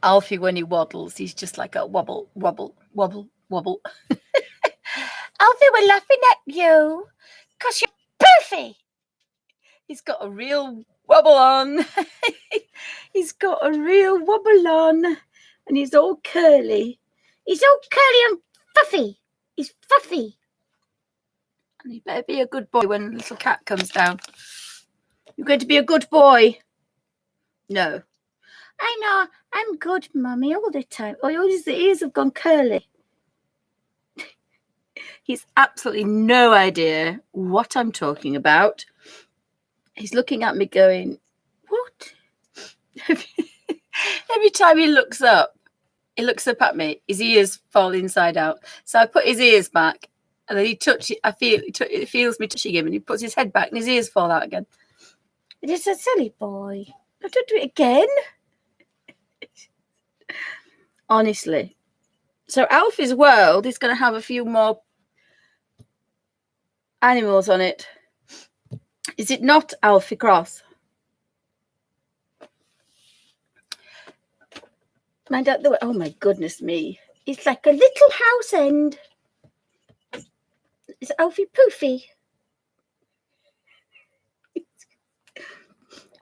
Alfie, when he waddles, he's just like a wobble, wobble, wobble, wobble. Alfie, we're laughing at you because you're poofy. He's got a real wobble on. He's got a real wobble on. And he's all curly. He's all curly and fluffy. He's fluffy. And he better be a good boy when the little cat comes down. You're going to be a good boy. No. I know, I'm good, Mummy, all the time. Oh, his ears have gone curly. He's absolutely no idea what I'm talking about. He's looking at me going, what? Every time he looks up at me, his ears fall inside out. So I put his ears back, and then it feels me touching him, and he puts his head back, and his ears fall out again. It is a silly boy. I don't do it again. Honestly. So Alfie's world is going to have a few more animals on it. Is it not, Alfie Cross? My dad, oh my goodness me. It's like a little house end. It's Alfie Poofy.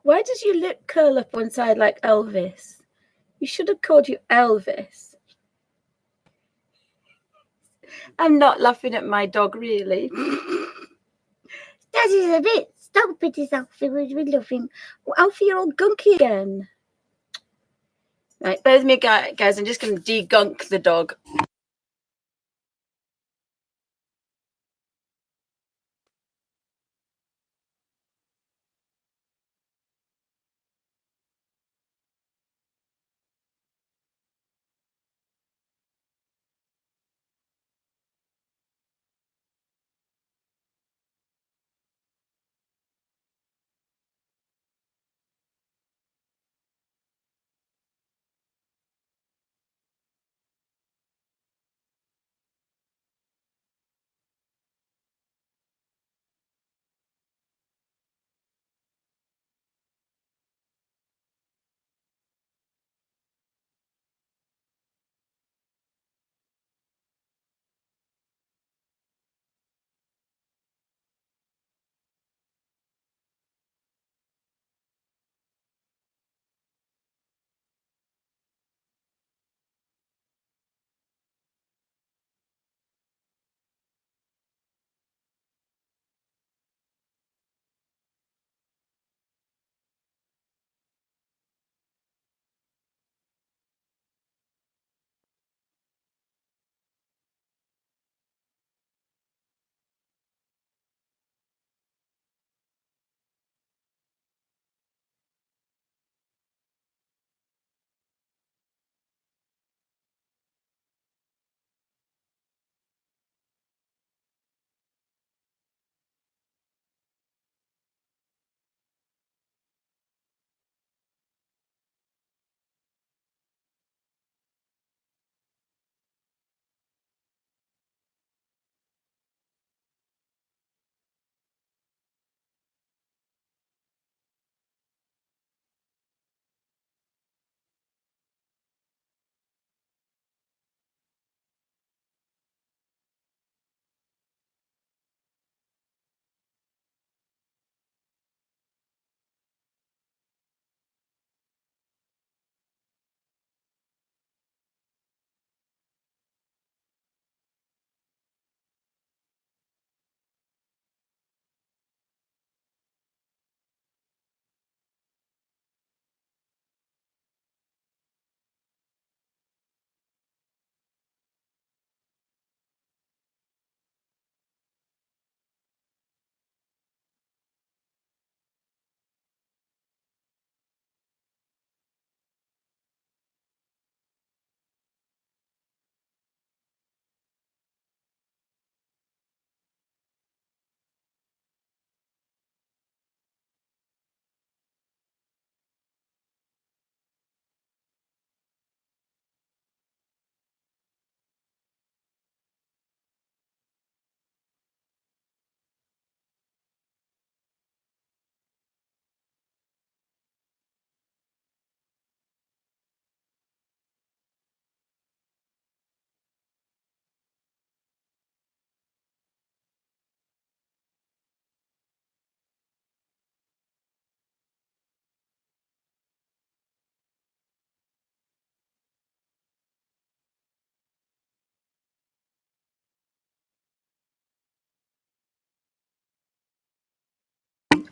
Why does your lip curl up one side like Elvis? You should have called you Elvis. I'm not laughing at my dog, really. That is a bit stupid, is Alfie. We love him. Oh, Alfie, you're all gunky again. Right, bear with me, guys. I'm just going to de-gunk the dog.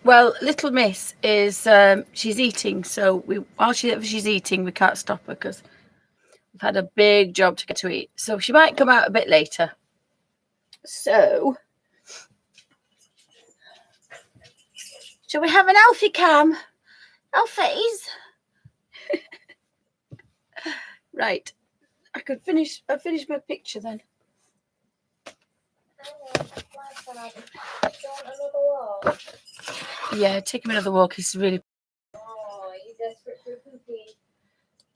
Well, little miss is she's eating, so while she's eating, we can't stop her because we've had a big job to get to eat. So she might come out a bit later. So, shall we have an Alfie cam? Alfies? Right. I finished my picture then. Yeah, take him another walk. He's really. Oh, he's desperate for a poopy.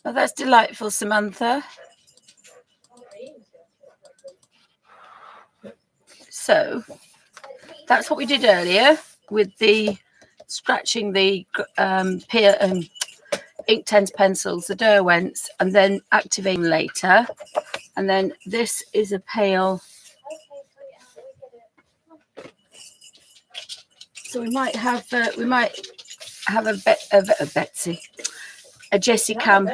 Oh, that's delightful, Samantha. So that's what we did earlier with the scratching the Inktense pencils, the Derwents, and then activating later. And then this is a pail. So we might have a Betsy, a Jessie cam.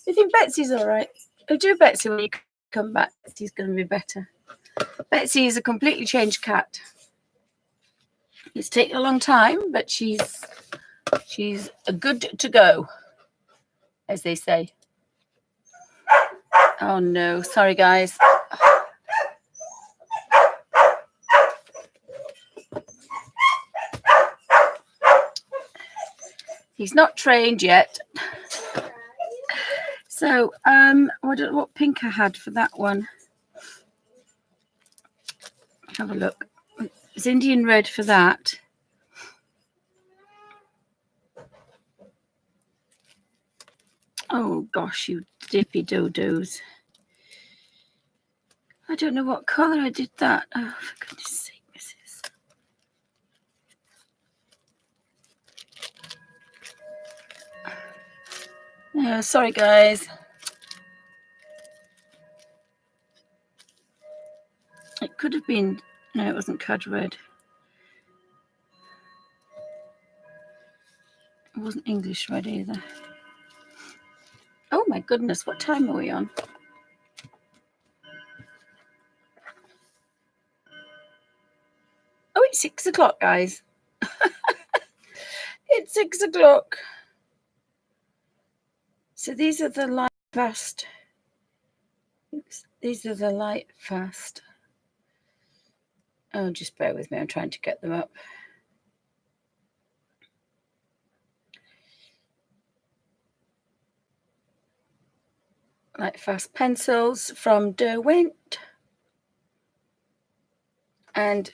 You think Betsy's all right? Oh, do Betsy when you come back. Betsy's going to be better. Betsy is a completely changed cat. It's taken a long time, but she's good to go, as they say. Oh no, sorry guys. He's not trained yet. So, what pink I had for that one? Have a look. It's Indian red for that. Oh gosh, you dippy do-dos. I don't know what colour I did that. Oh, for goodness sake, missus. Oh, sorry guys. It could have been, no, it wasn't cad red. It wasn't English red either. Oh my goodness, what time are we on? Oh, it's 6 o'clock, guys. It's 6 o'clock. So these are the light fast. Oops, these are the light fast. Oh, just bear with me. I'm trying to get them up. Light fast pencils from Derwent. And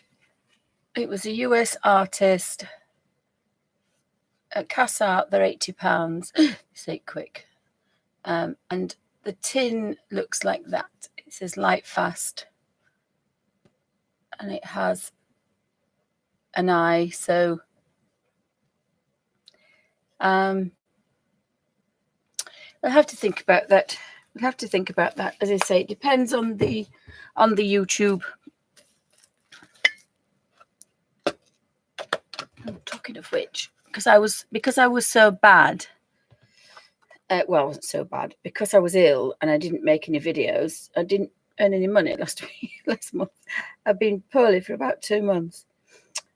it was a US artist at Cass Art. They're £80. Say it quick. And the tin looks like that. It says light fast. And it has an eye. So we'll have to think about that. We'll have to think about that. As I say, it depends on the YouTube. Talking of which, because I was so bad. Well, I wasn't so bad because I was ill and I didn't make any videos. I didn't earn any money last month. I've been poorly for about 2 months.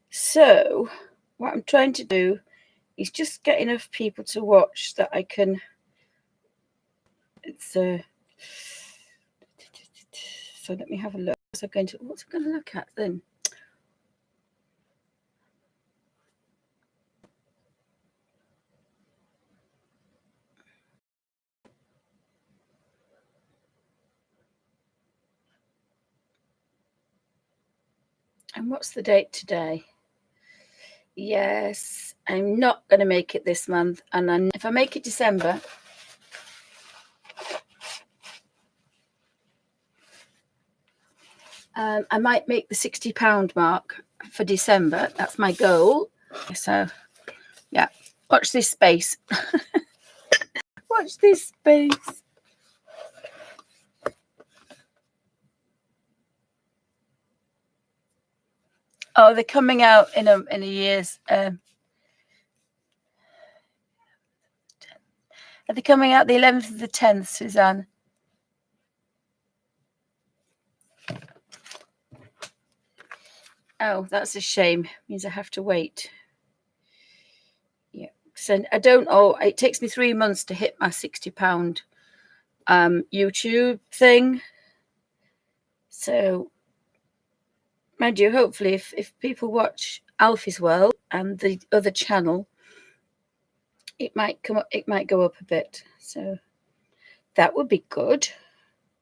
So what I'm trying to do is just get enough people to watch that I can. It's so let me have a look. What's I going to look at then? And what's the date today? Yes, I'm not going to make it this month. And if I make it December, I might make the £60 mark for December. That's my goal. So, yeah, watch this space. Watch this space. Oh, they're coming out in a year's. Are they coming out the 11th of the 10th, Suzanne? Oh, that's a shame. Means I have to wait. Yeah. So I don't know. It takes me 3 months to hit my £60 YouTube thing. So, mind you, hopefully, if people watch Alfie's World and the other channel, it might come up. It might go up a bit. So that would be good.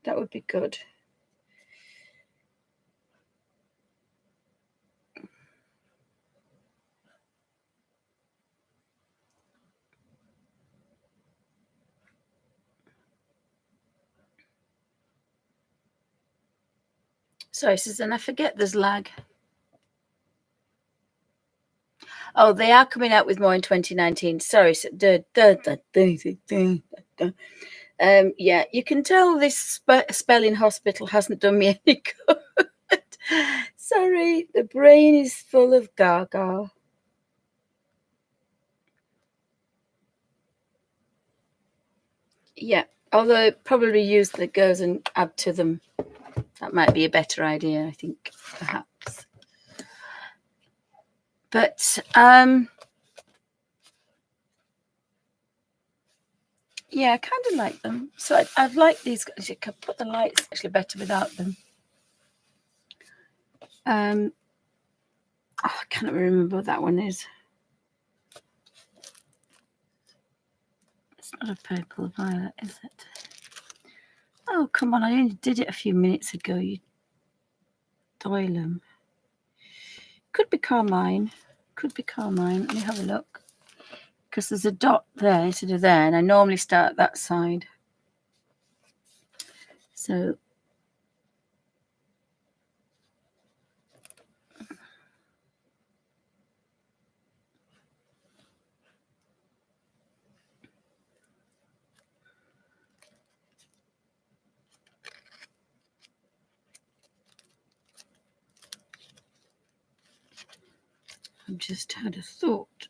That would be good. Sorry, Susan, I forget there's lag. Oh, they are coming out with more in 2019. Sorry. Yeah, you can tell this spelling hospital hasn't done me any good. Sorry, the brain is full of gaga. Yeah, although probably use the goes and add to them. That might be a better idea, I think, perhaps. But yeah, I kind of like them. So I've liked these. You can put the lights actually better without them. Oh, I can't remember what that one is. It's not a purple violet, is it? Oh, come on. I only did it a few minutes ago. You Doylem. Could be Carmine. Could be Carmine. Let me have a look. Because there's a dot there instead of there, and I normally start that side. So I've just had a thought.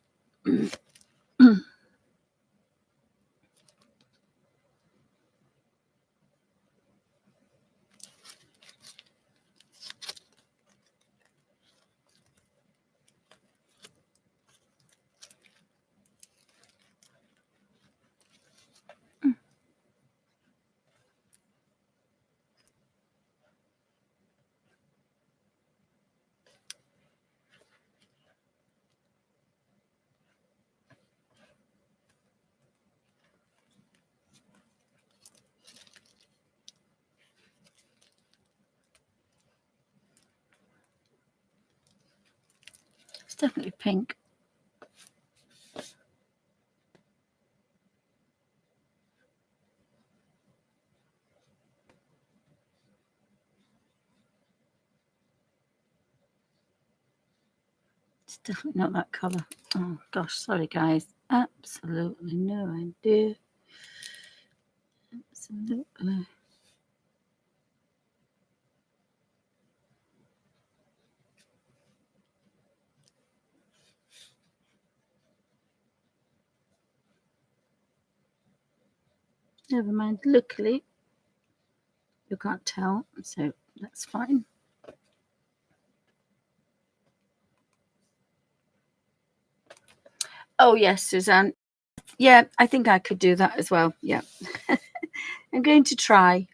It's definitely pink. It's definitely not that colour. Oh, gosh, sorry, guys. Absolutely no idea. Absolutely. Never mind. Luckily, you can't tell, so that's fine. Oh, yes, Suzanne. Yeah, I think I could do that as well. Yeah. I'm going to try.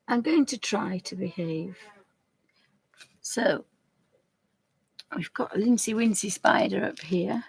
I'm going to try to behave. So, we've got a Lindsay Wincy spider up here.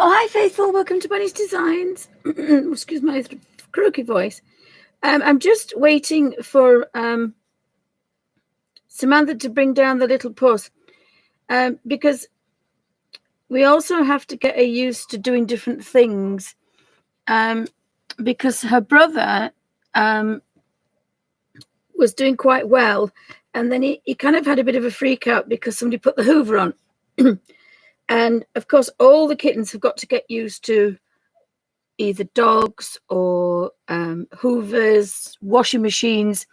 Oh, hi, Faithful. Welcome to Bunny's Designs. Excuse my croaky voice. I'm just waiting for Samantha to bring down the little puss because we also have to get her used to doing different things because her brother was doing quite well, and then he kind of had a bit of a freak out because somebody put the Hoover on. And of course, all the kittens have got to get used to either dogs or Hoovers, washing machines,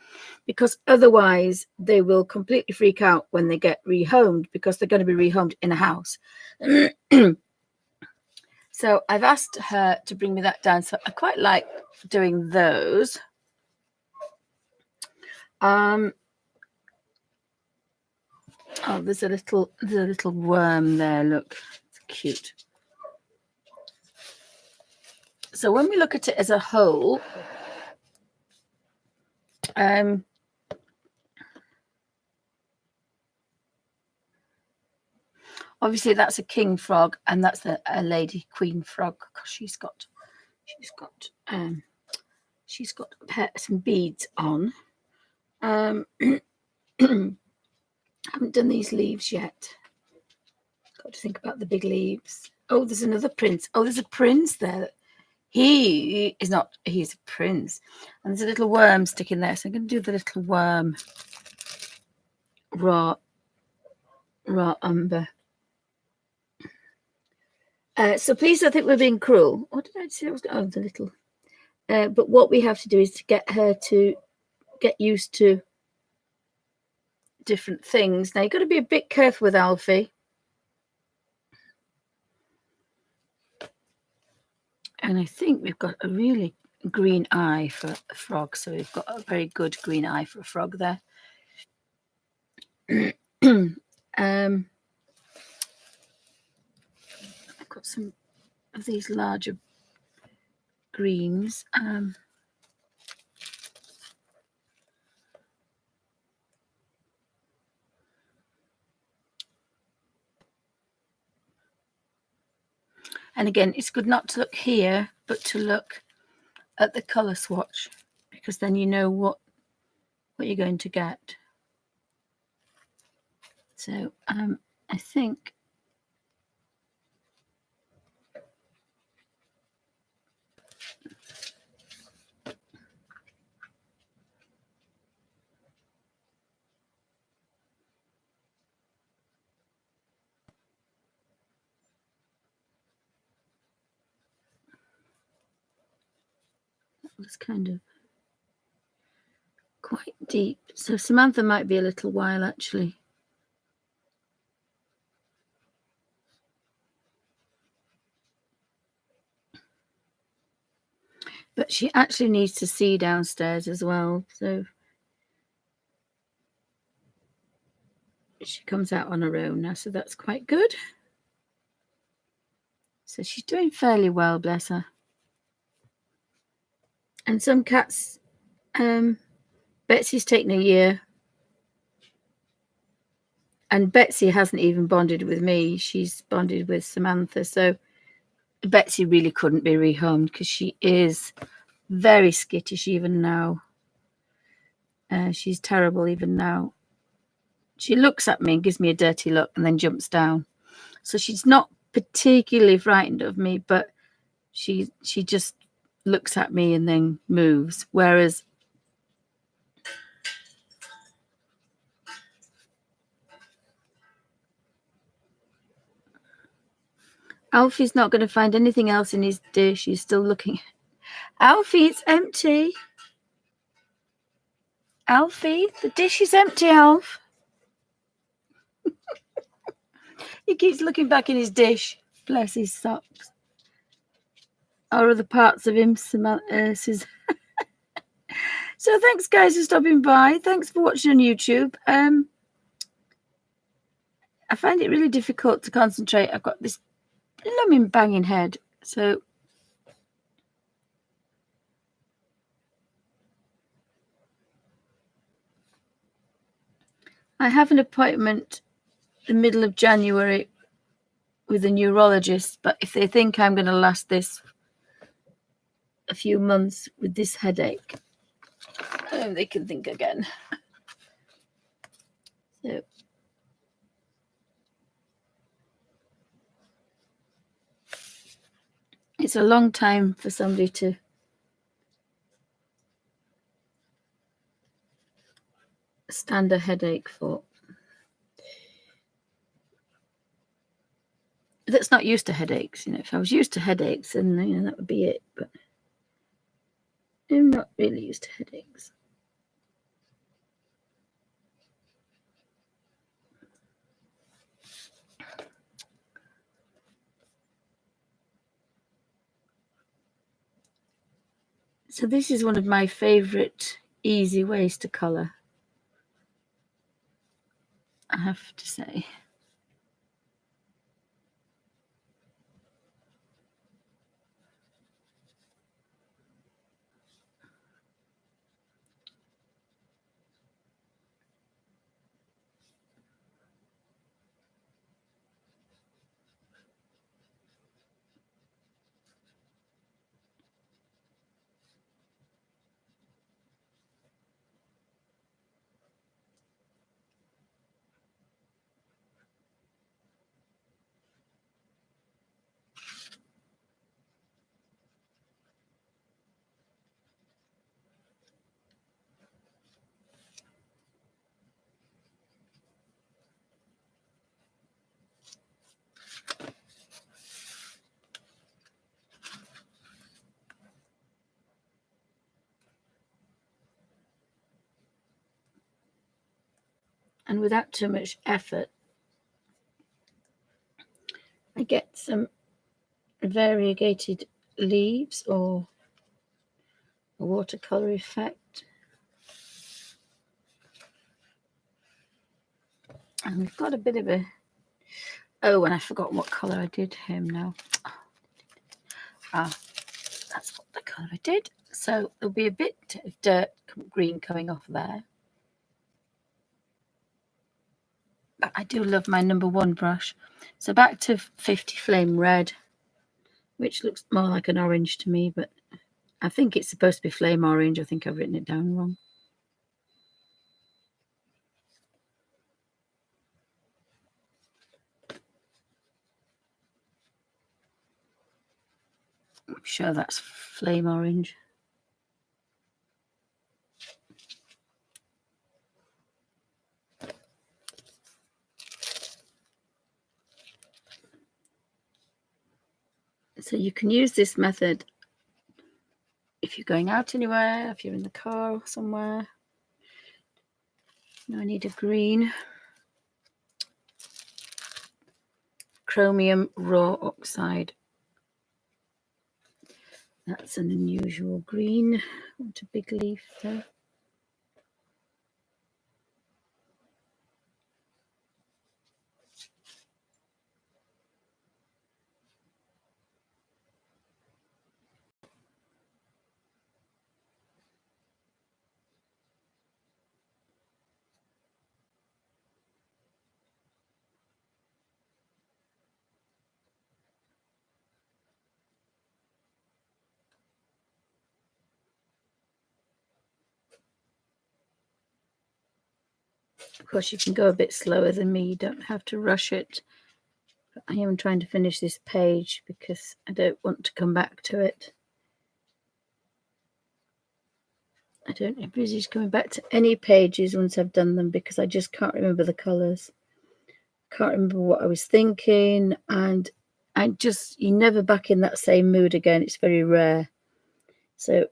because otherwise they will completely freak out when they get rehomed, because they're going to be rehomed in a house. So I've asked her to bring me that down. So I quite like doing those. Oh, there's a little worm there. Look, it's cute. So when we look at it as a whole, obviously that's a king frog, and that's a lady queen frog, because she's got some beads on. Haven't done these leaves yet. Got to think about the big leaves. Oh, there's another prince. Oh, there's a prince there. He's a prince. And there's a little worm sticking there. So I'm going to do the little worm raw umber. So please don't think we're being cruel. What did I say? The little. But what we have to do is to get her to get used to different things. Now, you've got to be a bit careful with Alfie. And I think we've got a really green eye for a frog. So we've got a very good green eye for a frog there. I've got some of these larger greens. And again, it's good not to look here, but to look at the colour swatch, because then you know what you're going to get. So I think it's kind of quite deep. So Samantha might be a little while actually. But she actually needs to see downstairs as well. So she comes out on her own now. So that's quite good. So she's doing fairly well, bless her. And some cats, Betsy's taken a year. And Betsy hasn't even bonded with me. She's bonded with Samantha. So Betsy really couldn't be rehomed because she is very skittish even now. She's terrible even now. She looks at me and gives me a dirty look and then jumps down. So she's not particularly frightened of me, but she just looks at me and then moves. Whereas Alfie's not going to find anything else in his dish. He's still looking. Alfie, it's empty. Alfie, the dish is empty, Alf. He keeps looking back in his dish. Bless his socks. Or other parts of him. So thanks, guys, for stopping by. Thanks for watching on YouTube. I find it really difficult to concentrate. I've got this blooming banging head. So I have an appointment the middle of January with a neurologist, but if they think I'm going to last this a few months with this headache, they can think again. So it's a long time for somebody to stand a headache for. That's not used to headaches. If I was used to headaches, then that would be it. But I'm not really used to headaches. So this is one of my favorite easy ways to color, I have to say. And without too much effort, I get some variegated leaves or a watercolor effect. And we've got a bit of a... Oh, and I forgot what color I did him now. That's what the color I did. So there'll be a bit of dirt green coming off there. But I do love my number 1 brush. So back to 50 Flame Red, which looks more like an orange to me, but I think it's supposed to be flame orange. I think I've written it down wrong. I'm sure that's flame orange. So you can use this method if you're going out anywhere, if you're in the car somewhere. Now I need a green. Chromium raw oxide. That's an unusual green. I want a big leaf there. Of course, you can go a bit slower than me. You don't have to rush it. But I am trying to finish this page because I don't want to come back to it. I don't envisage coming back to any pages once I've done them because I just can't remember the colours. Can't remember what I was thinking, and you're never back in that same mood again. It's very rare. So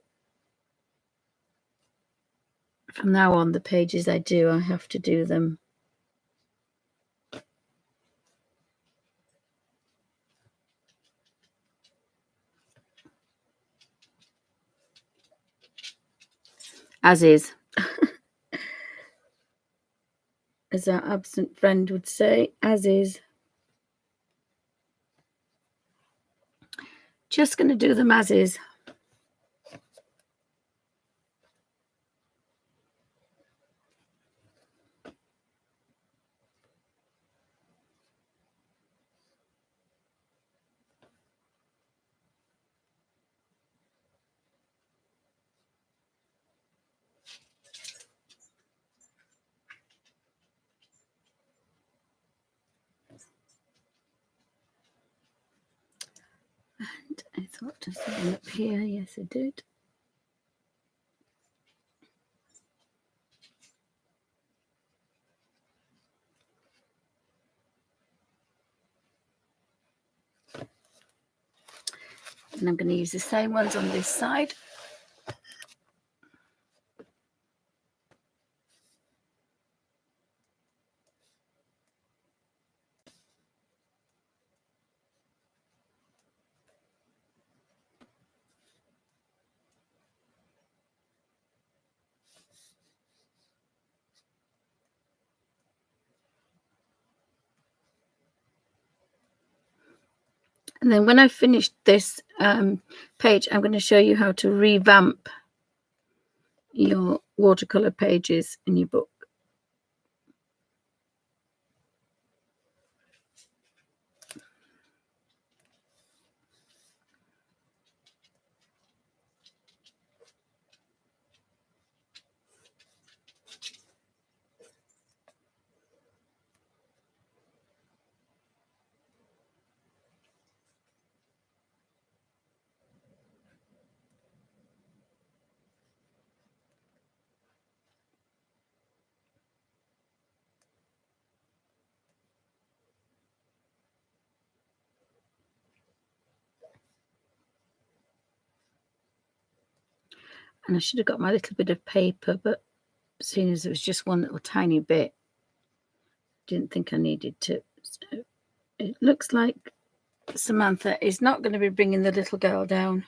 from now on, the pages I do, I have to do them as is. As our absent friend would say, as is. Just going to do them as is. And I thought there's something up here. Yes, I did. And I'm going to use the same ones on this side. And then when I finished this page, I'm going to show you how to revamp your watercolor pages in your book. And I should have got my little bit of paper, but seeing as it was just one little tiny bit, didn't think I needed to. So it looks like Samantha is not going to be bringing the little girl down.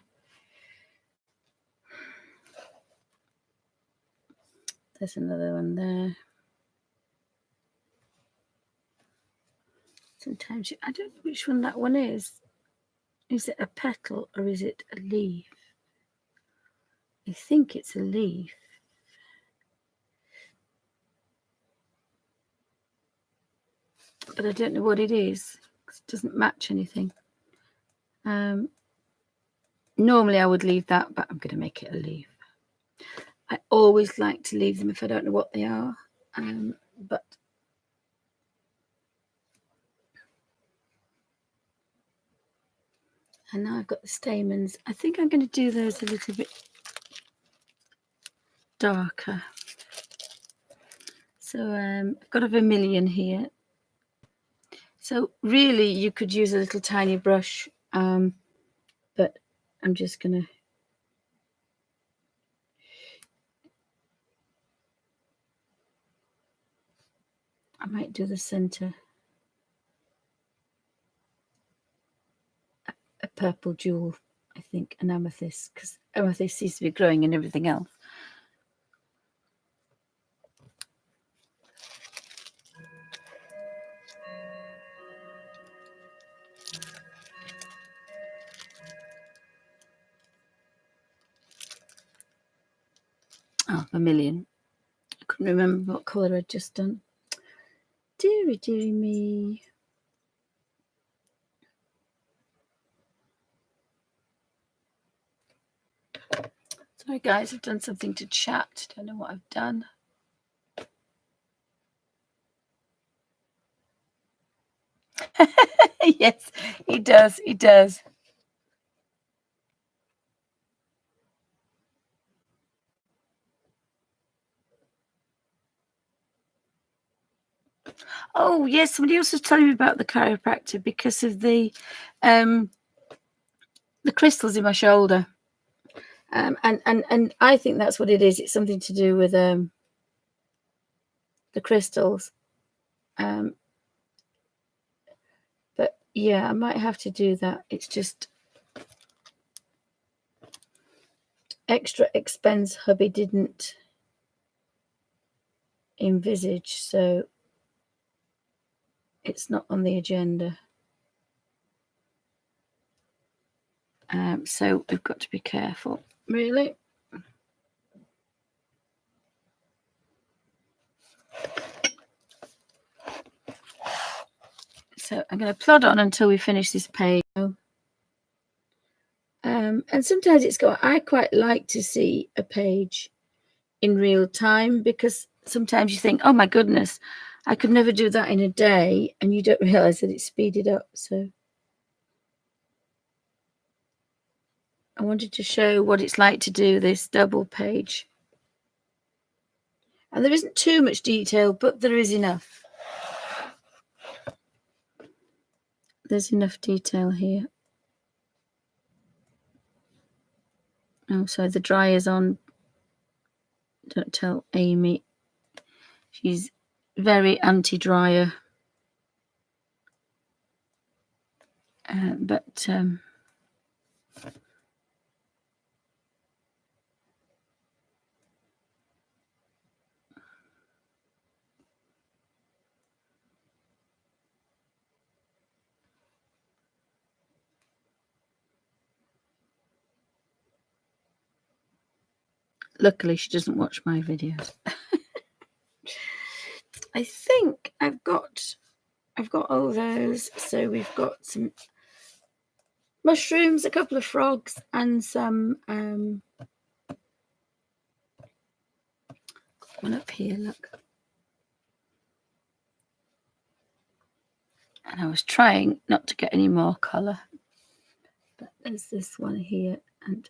There's another one there. Sometimes I don't know which one that one is. Is it a petal or is it a leaf? I think it's a leaf. But I don't know what it is because it doesn't match anything. Normally I would leave that, but I'm going to make it a leaf. I always like to leave them if I don't know what they are. But and now I've got the stamens. I think I'm going to do those a little bit darker. So I've got a vermilion here. So really you could use a little tiny brush, but I'm just going to I might do the center a purple jewel, I think, an amethyst, because amethyst seems to be growing in everything else. Oh, vermilion. I couldn't remember what colour I'd just done. Deary, deary me. Sorry, guys, I've done something to chat. Don't know what I've done. Yes, he does. He does. Oh, yes, somebody else was telling me about the chiropractor because of the crystals in my shoulder. And I think that's what it is. It's something to do with the crystals. But yeah, I might have to do that. It's just extra expense hubby didn't envisage, so it's not on the agenda. So we've got to be careful, really. So I'm going to plod on until we finish this page. And sometimes I quite like to see a page in real time, because sometimes you think, oh my goodness, I could never do that in a day, and you don't realize that it's speeded up. So I wanted to show what it's like to do this double page. And there isn't too much detail, but there is enough. There's enough detail here. Oh, so the dryer's on. Don't tell Amy. She's very anti-dryer. But luckily she doesn't watch my videos. I think I've got all those. So we've got some mushrooms, a couple of frogs, and some one up here, look. And I was trying not to get any more colour, but there's this one here, and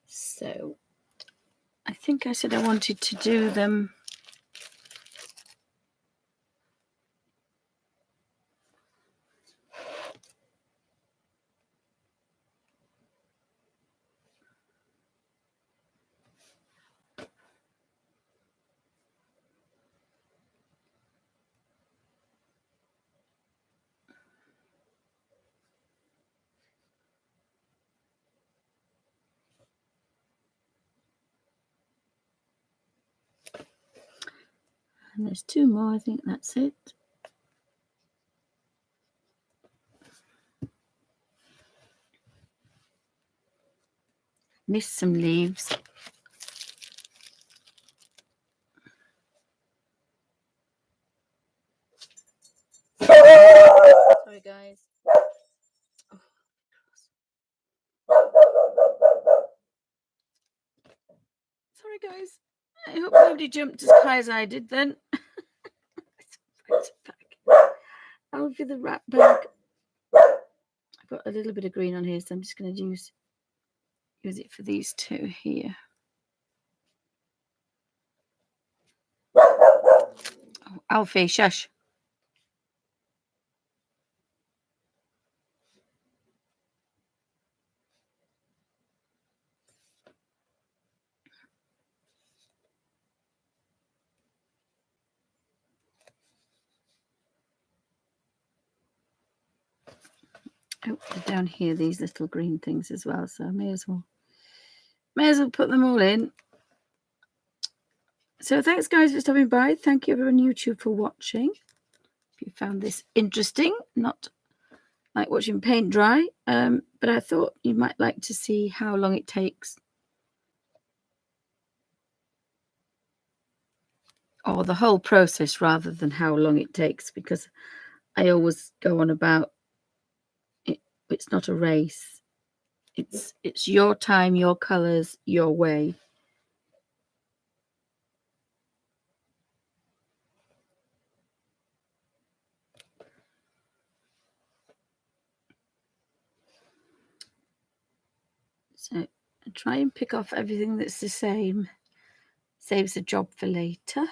so I think I said I wanted to do them and there's two more. I think that's it. Missed some leaves. Sorry, guys. Sorry, guys. I hope nobody jumped as high as I did then. I'll be the wrap bag. I've got a little bit of green on here, so I'm just going to use it for these two here. Oh, Alfie, shush. Oh, they're down here, these little green things as well, so I may as well put them all in. So thanks, guys, for stopping by. Thank you, everyone on YouTube, for watching. If you found this interesting, not like watching paint dry, but I thought you might like to see how long it takes, or the whole process rather than how long it takes, because I always go on about it. It's not a race. It's your time, your colors, your way. So try and pick off everything that's the same. Saves a job for later.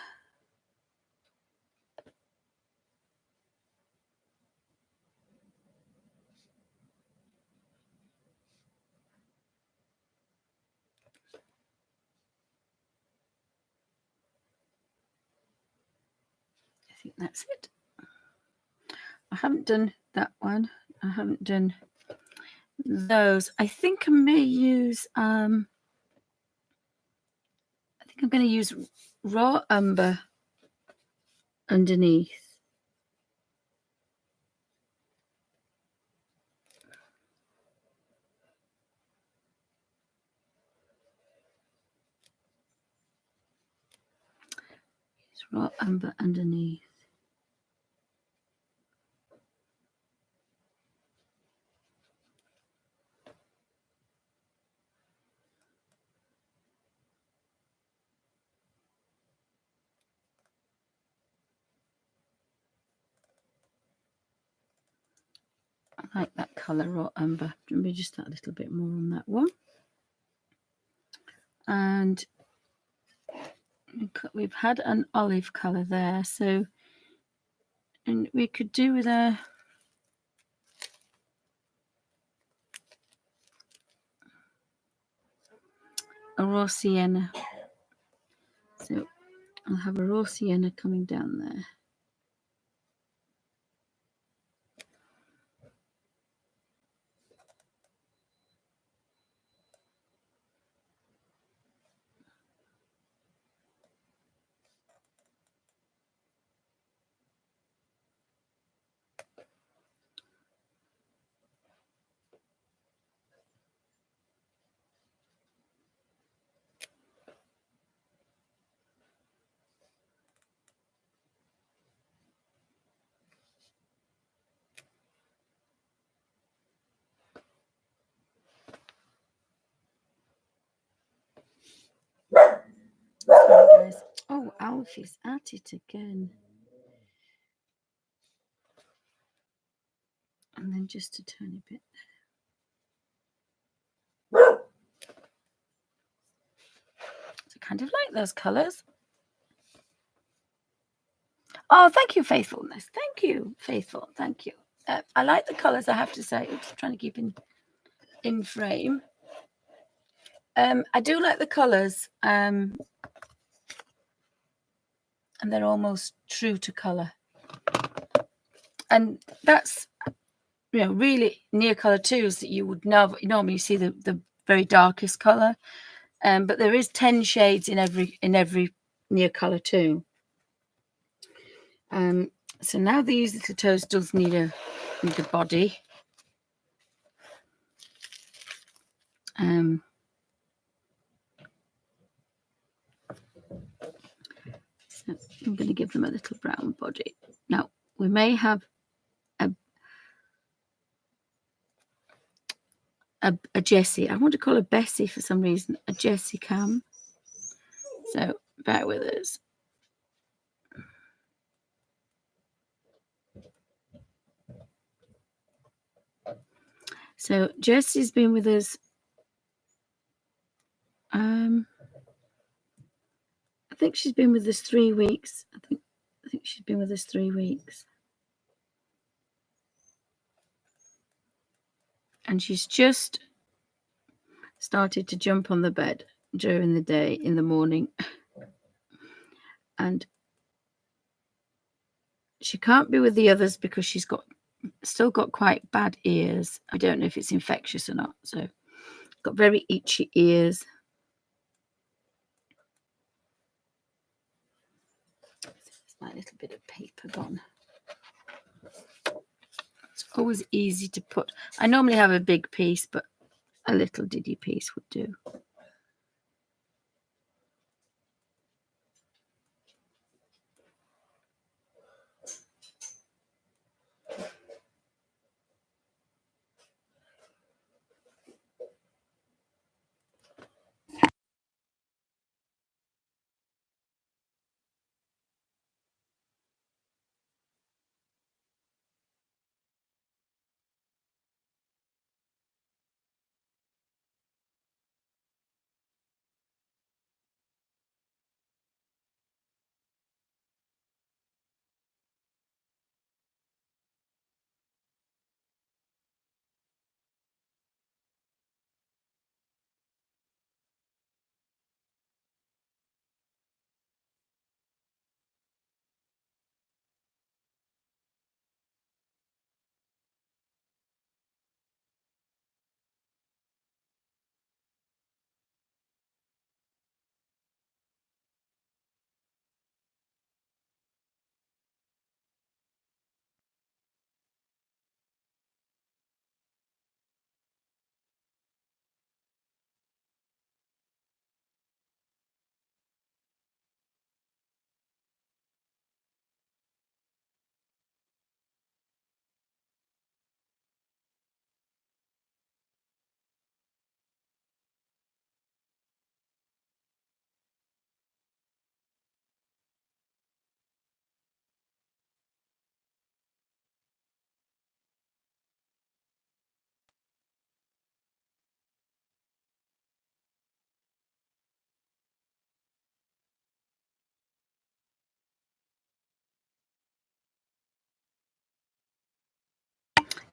I think that's it. I haven't done that one. I haven't done those. I think I may use I think I'm going to use raw umber underneath. Use raw umber underneath. I like that colour, raw umber. Maybe just that little bit more on that one. And we've had an olive colour there, so and we could do with a raw sienna. So I'll have a raw sienna coming down there. Sorry, guys. Oh, Alfie's at it again. And then just a tiny bit. So kind of like those colours. Oh, thank you, Faithfulness. Thank you, Faithful. Thank you. I like the colours, I have to say. Oops, trying to keep in frame. I do like the colours. And they're almost true to colour. And that's, really near colour too, is that you would normally see the very darkest colour. But there is 10 shades in every near colour too. So now these little toes does need a body. So I'm going to give them a little brown body. Now we may have a Jessie. I want to call her Bessie for some reason. A Jessie cam. So bear with us. So Jessie's been with us. I think she's been with us 3 weeks. I think she's been with us 3 weeks. And she's just started to jump on the bed during the day, in the morning. And she can't be with the others because she's still got quite bad ears. I don't know if it's infectious or not. So got very itchy ears. There's my little bit of paper gone. It's always easy to put. I normally have a big piece, but a little diddy piece would do.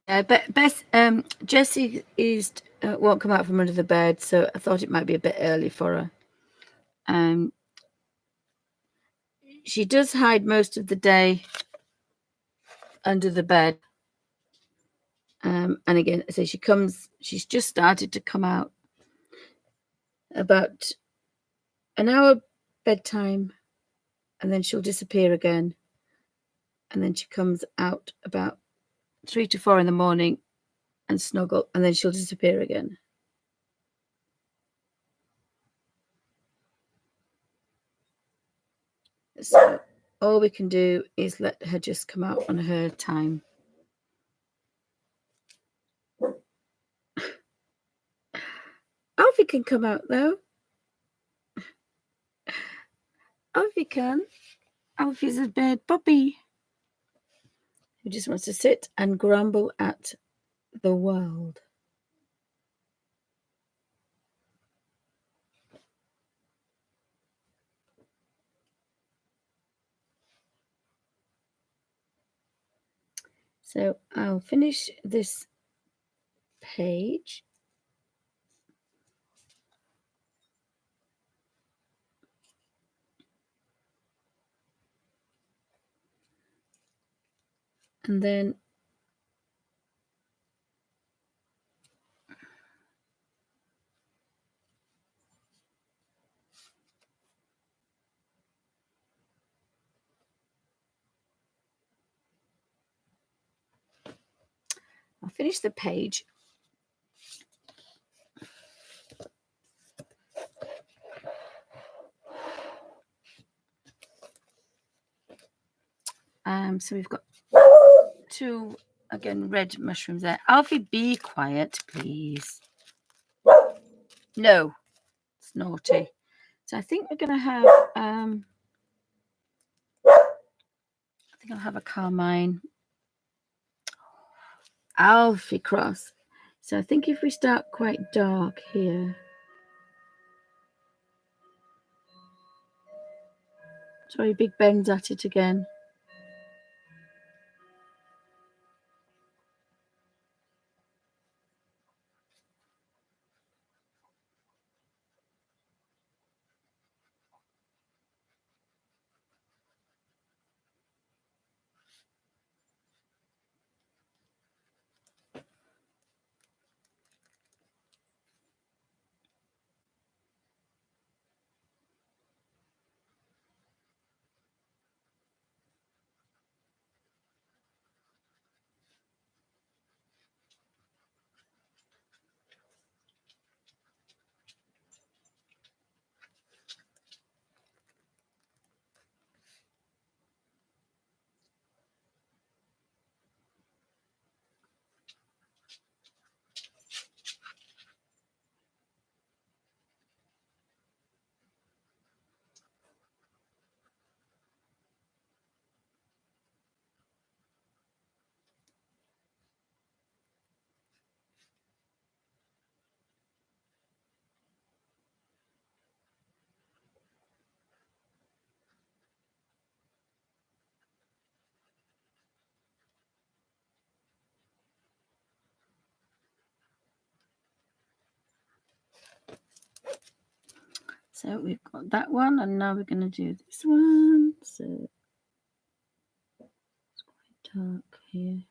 But Beth, Jessie is won't come out from under the bed, so I thought it might be a bit early for her. She does hide most of the day under the bed. And again, so she's just started to come out about an hour bedtime, and then she'll disappear again. And then she comes out about 3 to 4 in the morning and snuggle, and then she'll disappear again. So all we can do is let her just come out on her time. Alfie can come out though. Alfie can. Alfie's a bad puppy who just wants to sit and grumble at the world. So I'll finish this page. And then I'll finish the page. So we've got 2, again, red mushrooms there. Alfie, be quiet, please. No, it's naughty. So I think we're going to have, I think I'll have a Carmine. Alfie cross. So I think if we start quite dark here. Sorry, Big Ben's at it again. So we've got that one, and now we're going to do this one. So it's quite dark here.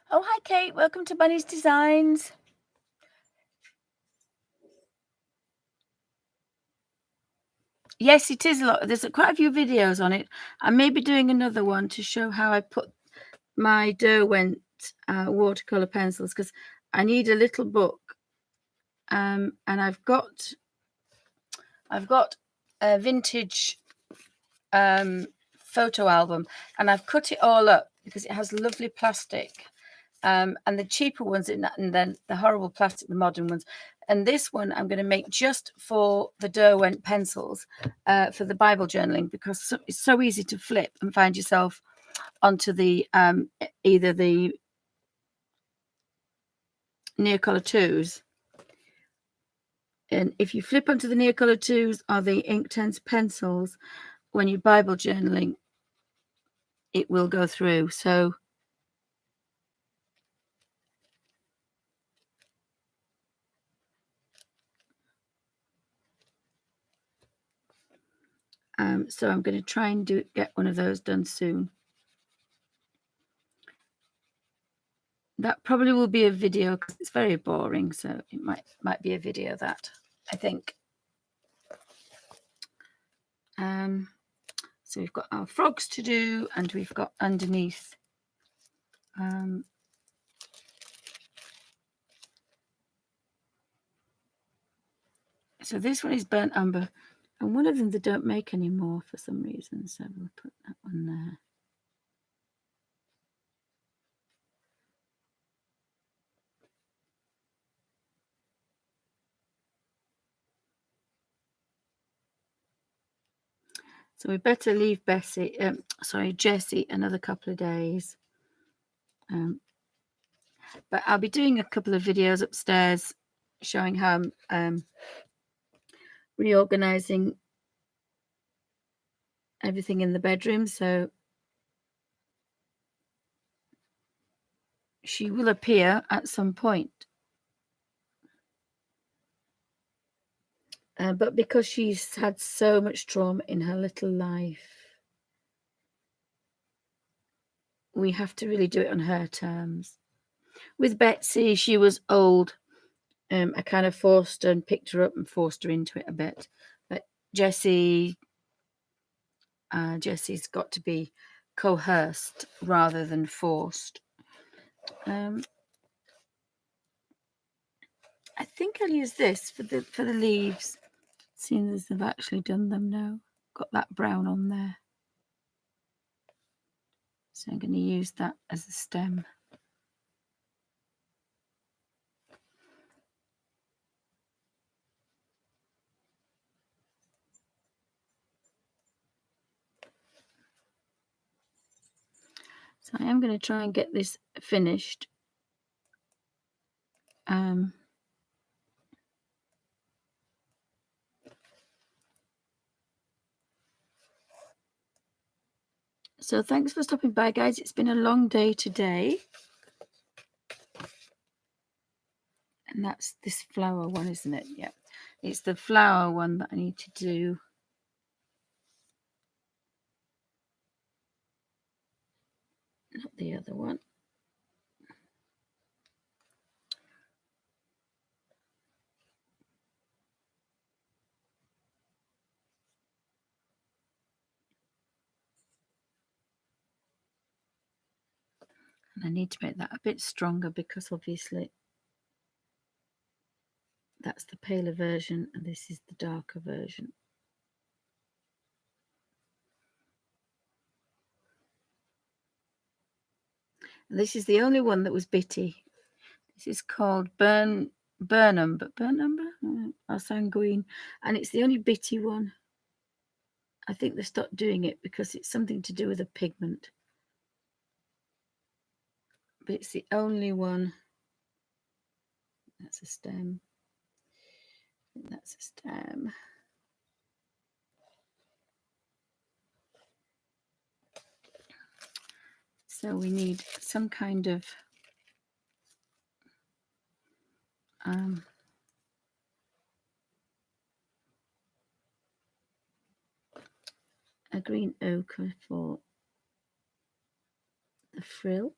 Oh, hi, Kate. Welcome to Bunny's Designs. Yes, it is a lot. There's quite a few videos on it. I may be doing another one to show how I put my Derwent watercolor pencils, because I need a little book. And I've got a vintage photo album, and I've cut it all up because it has lovely plastic. And the cheaper ones, and then the horrible plastic, the modern ones. And this one I'm going to make just for the Derwent pencils for the Bible journaling, because it's so easy to flip and find yourself onto the either the Neocolor 2s. And if you flip onto the Neocolor 2s or the Inktense pencils, when you're Bible journaling, it will go through. So so I'm going to try and get one of those done soon. That probably will be a video because it's very boring, so it might be a video, that I think. So we've got our frogs to do, and we've got underneath so this one is burnt umber, and one of them they don't make anymore for some reason, so we'll put that one there. So we better leave Jessie another couple of days. But I'll be doing a couple of videos upstairs showing how I'm reorganizing everything in the bedroom. So she will appear at some point. But because she's had so much trauma in her little life, we have to really do it on her terms. With Betsy, she was old. I kind of forced her and picked her up and forced her into it a bit. But Jessie's got to be coerced rather than forced. I think I'll use this for the leaves, seeing as they've actually done them now. Got that brown on there. So I'm going to use that as a stem. So I am going to try and get this finished. So thanks for stopping by, guys. It's been a long day today. And that's this flower one, isn't it? Yeah. It's the flower one that I need to do. Not the other one. And I need to make that a bit stronger because obviously that's the paler version and this is the darker version. And this is the only one that was bitty. This is called Burnham, but Burnham or Sanguine, and it's the only bitty one. I think they stopped doing it because it's something to do with a pigment. But it's the only one. That's a stem. I think that's a stem. So we need some kind of a green ochre for the frill.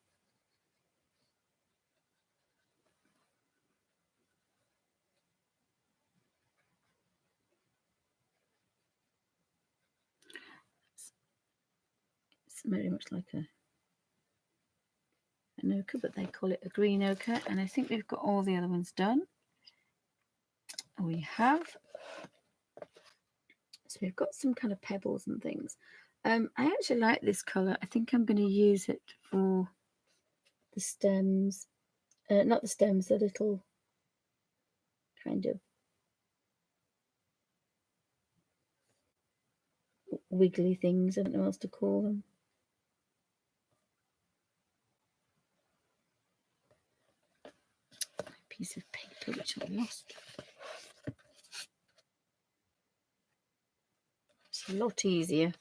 very much like an ochre, but they call it a green ochre. And I think we've got all the other ones done. We have. So we've got some kind of pebbles and things. I actually like this colour. I think I'm going to use it for the stems. Not the stems, the little kind of wiggly things. I don't know what else to call them. A piece of paper which I lost. It's a lot easier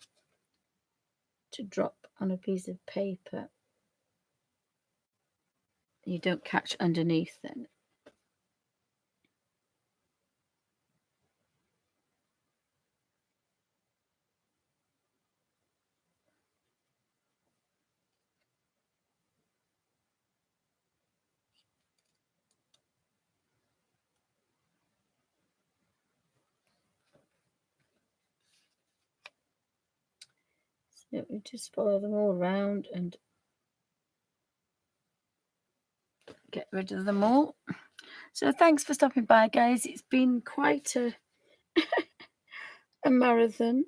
to drop on a piece of paper. You don't catch underneath then. So we just follow them all around and get rid of them all. So thanks for stopping by, guys. It's been quite a marathon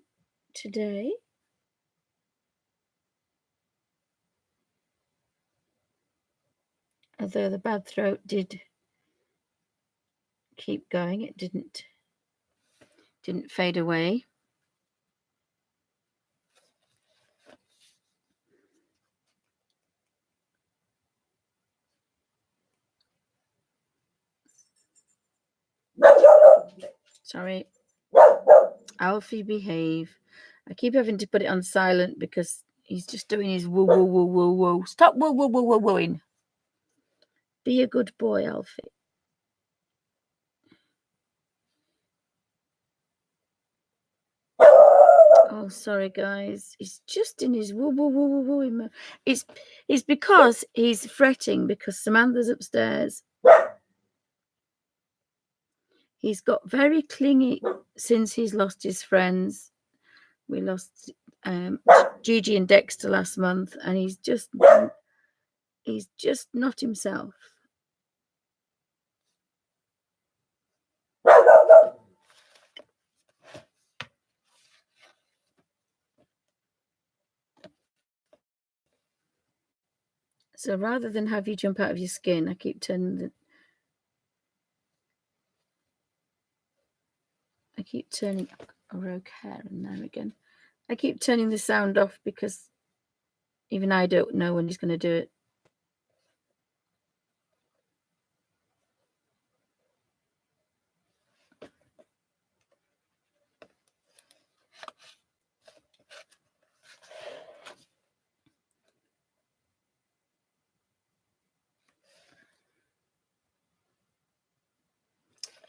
today. Although the bad throat did keep going, it didn't fade away. Sorry. Alfie, behave. I keep having to put it on silent because he's just doing his woo woo woo woo woo. Stop woo woo woo woo wooing. Be a good boy, Alfie. Oh, sorry, guys. He's just in his woo woo woo woo woo. It's because he's fretting because Samantha's upstairs. He's got very clingy since he's lost his friends. We lost Gigi and Dexter last month, and he's just not himself. So rather than have you jump out of your skin, I keep turning a rogue hair in there again. I keep turning the sound off because even I don't know when he's going to do it.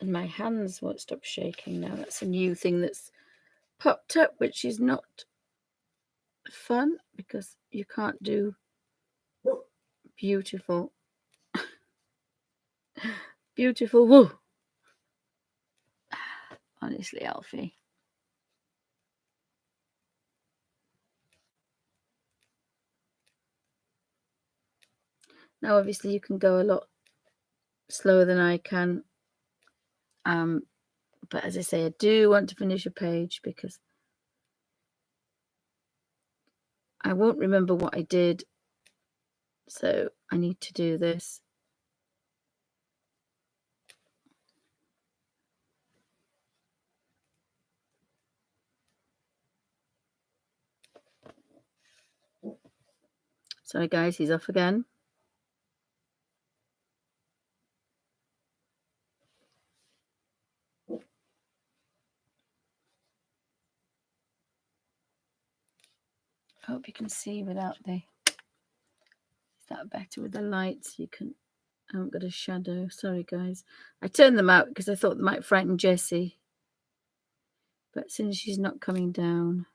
And my hands won't stop shaking now. That's a new thing that's popped up, which is not fun because you can't do beautiful woo. Honestly, Alfie. Now, obviously, you can go a lot slower than I can. But as I say, I do want to finish a page because I won't remember what I did. So I need to do this. Sorry, guys, he's off again. I hope you can see without the... Is that better with the lights? You can... I haven't got a shadow. Sorry, guys. I turned them out because I thought they might frighten Jessie. But since she's not coming down...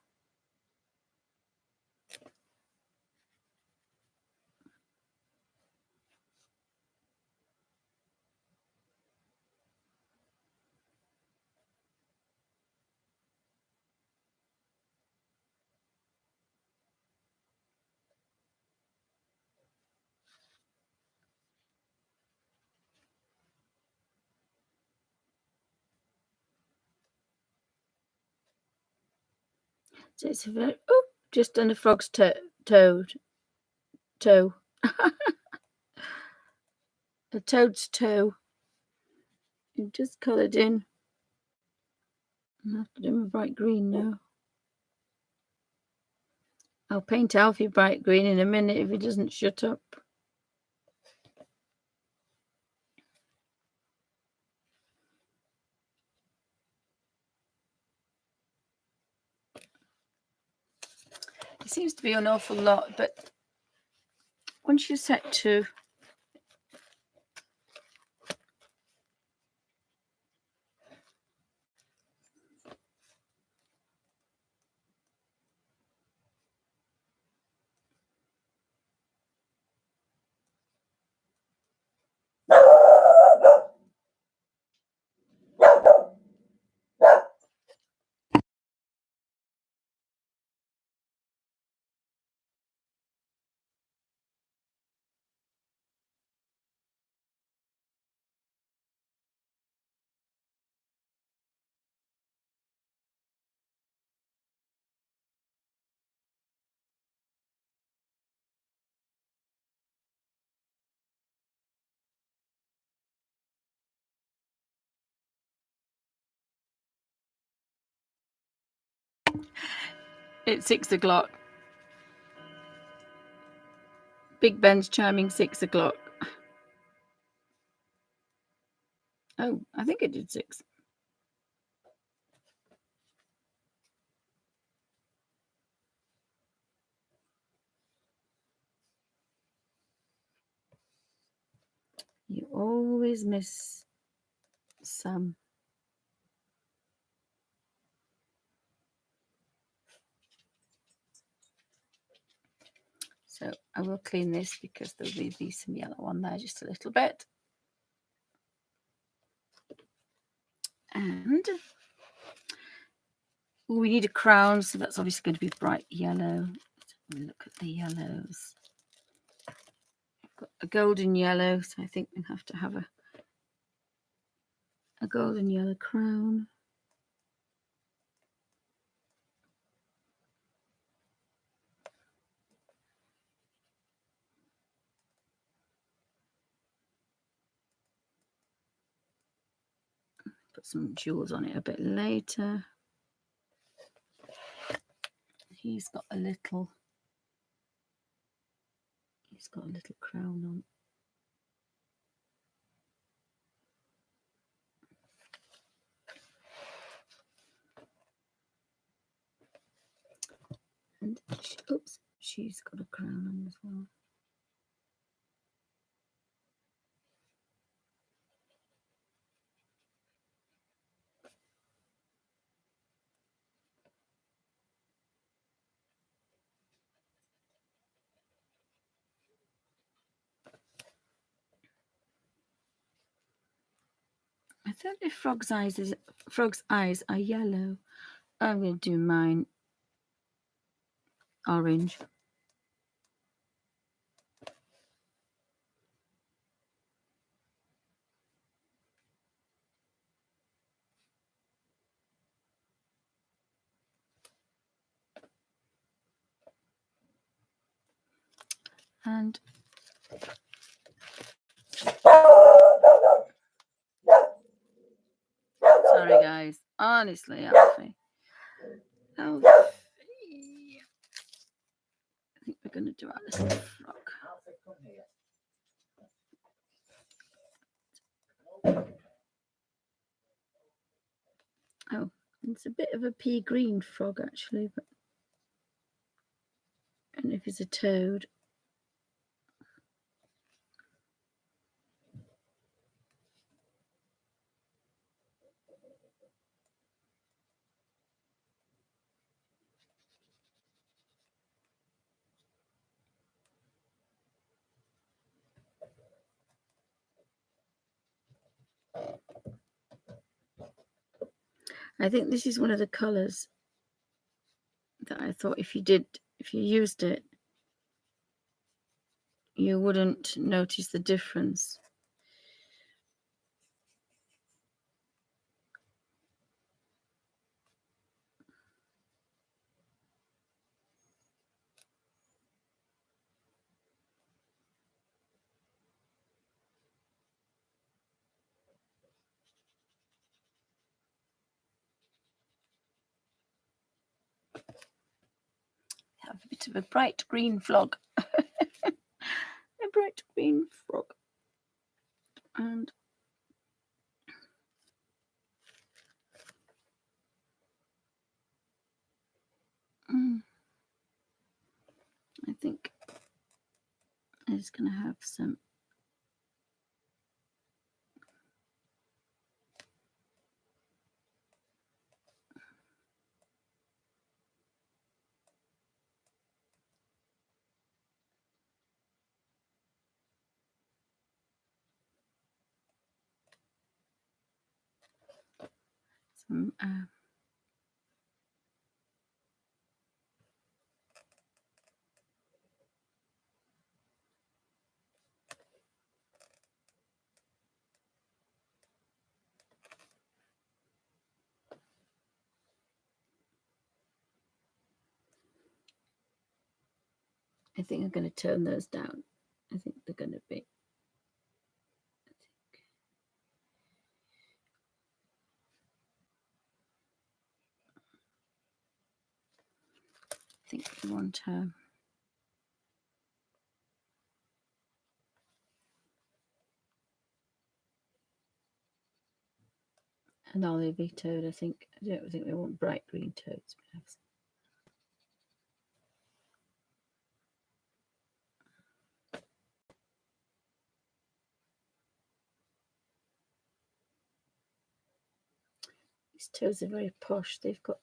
So it's a very, just on a frog's toe. A toad's toe. You just coloured in. I have to do my bright green now. I'll paint Alfie bright green in a minute if he doesn't shut up. It seems to be an awful lot, but once you're set to it's 6 o'clock. Big Ben's chiming 6 o'clock. Oh, I think it did 6. You always miss some. So I will clean this because there'll be some yellow on there just a little bit. And we need a crown, so that's obviously going to be bright yellow. Look at the yellows. I've got a golden yellow, so I think we have to have a golden yellow crown. Put some jewels on it a bit later. He's got a little crown on. And she's got a crown on as well. I thought if frog's eyes are yellow. I'm going to do mine orange. And sorry guys, honestly, Alfie. I think we're going to do our little frog. Oh, it's a bit of a pea green frog actually, but I don't know if it's a toad. I think this is one of the colours that I thought if you used it, you wouldn't notice the difference. have a bit of a bright green frog. A bright green frog. And I think I'm just going to have some I think I'm going to turn those down. I think they're going to be. I think we want an olivey toad. I don't think we want bright green toads. These toads are very posh. They've got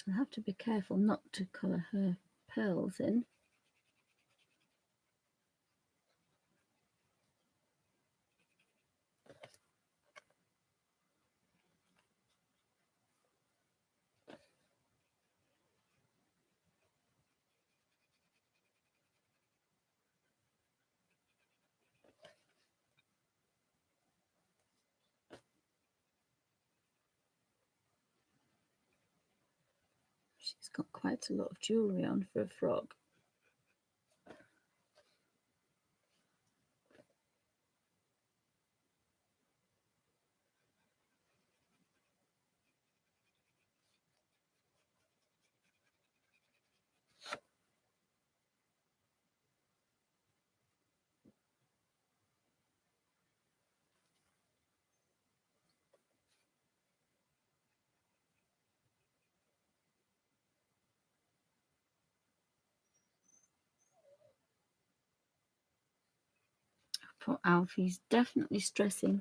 I'll have to be careful not to colour her pearls in. She's got quite a lot of jewellery on for a frog. Poor Alfie's definitely stressing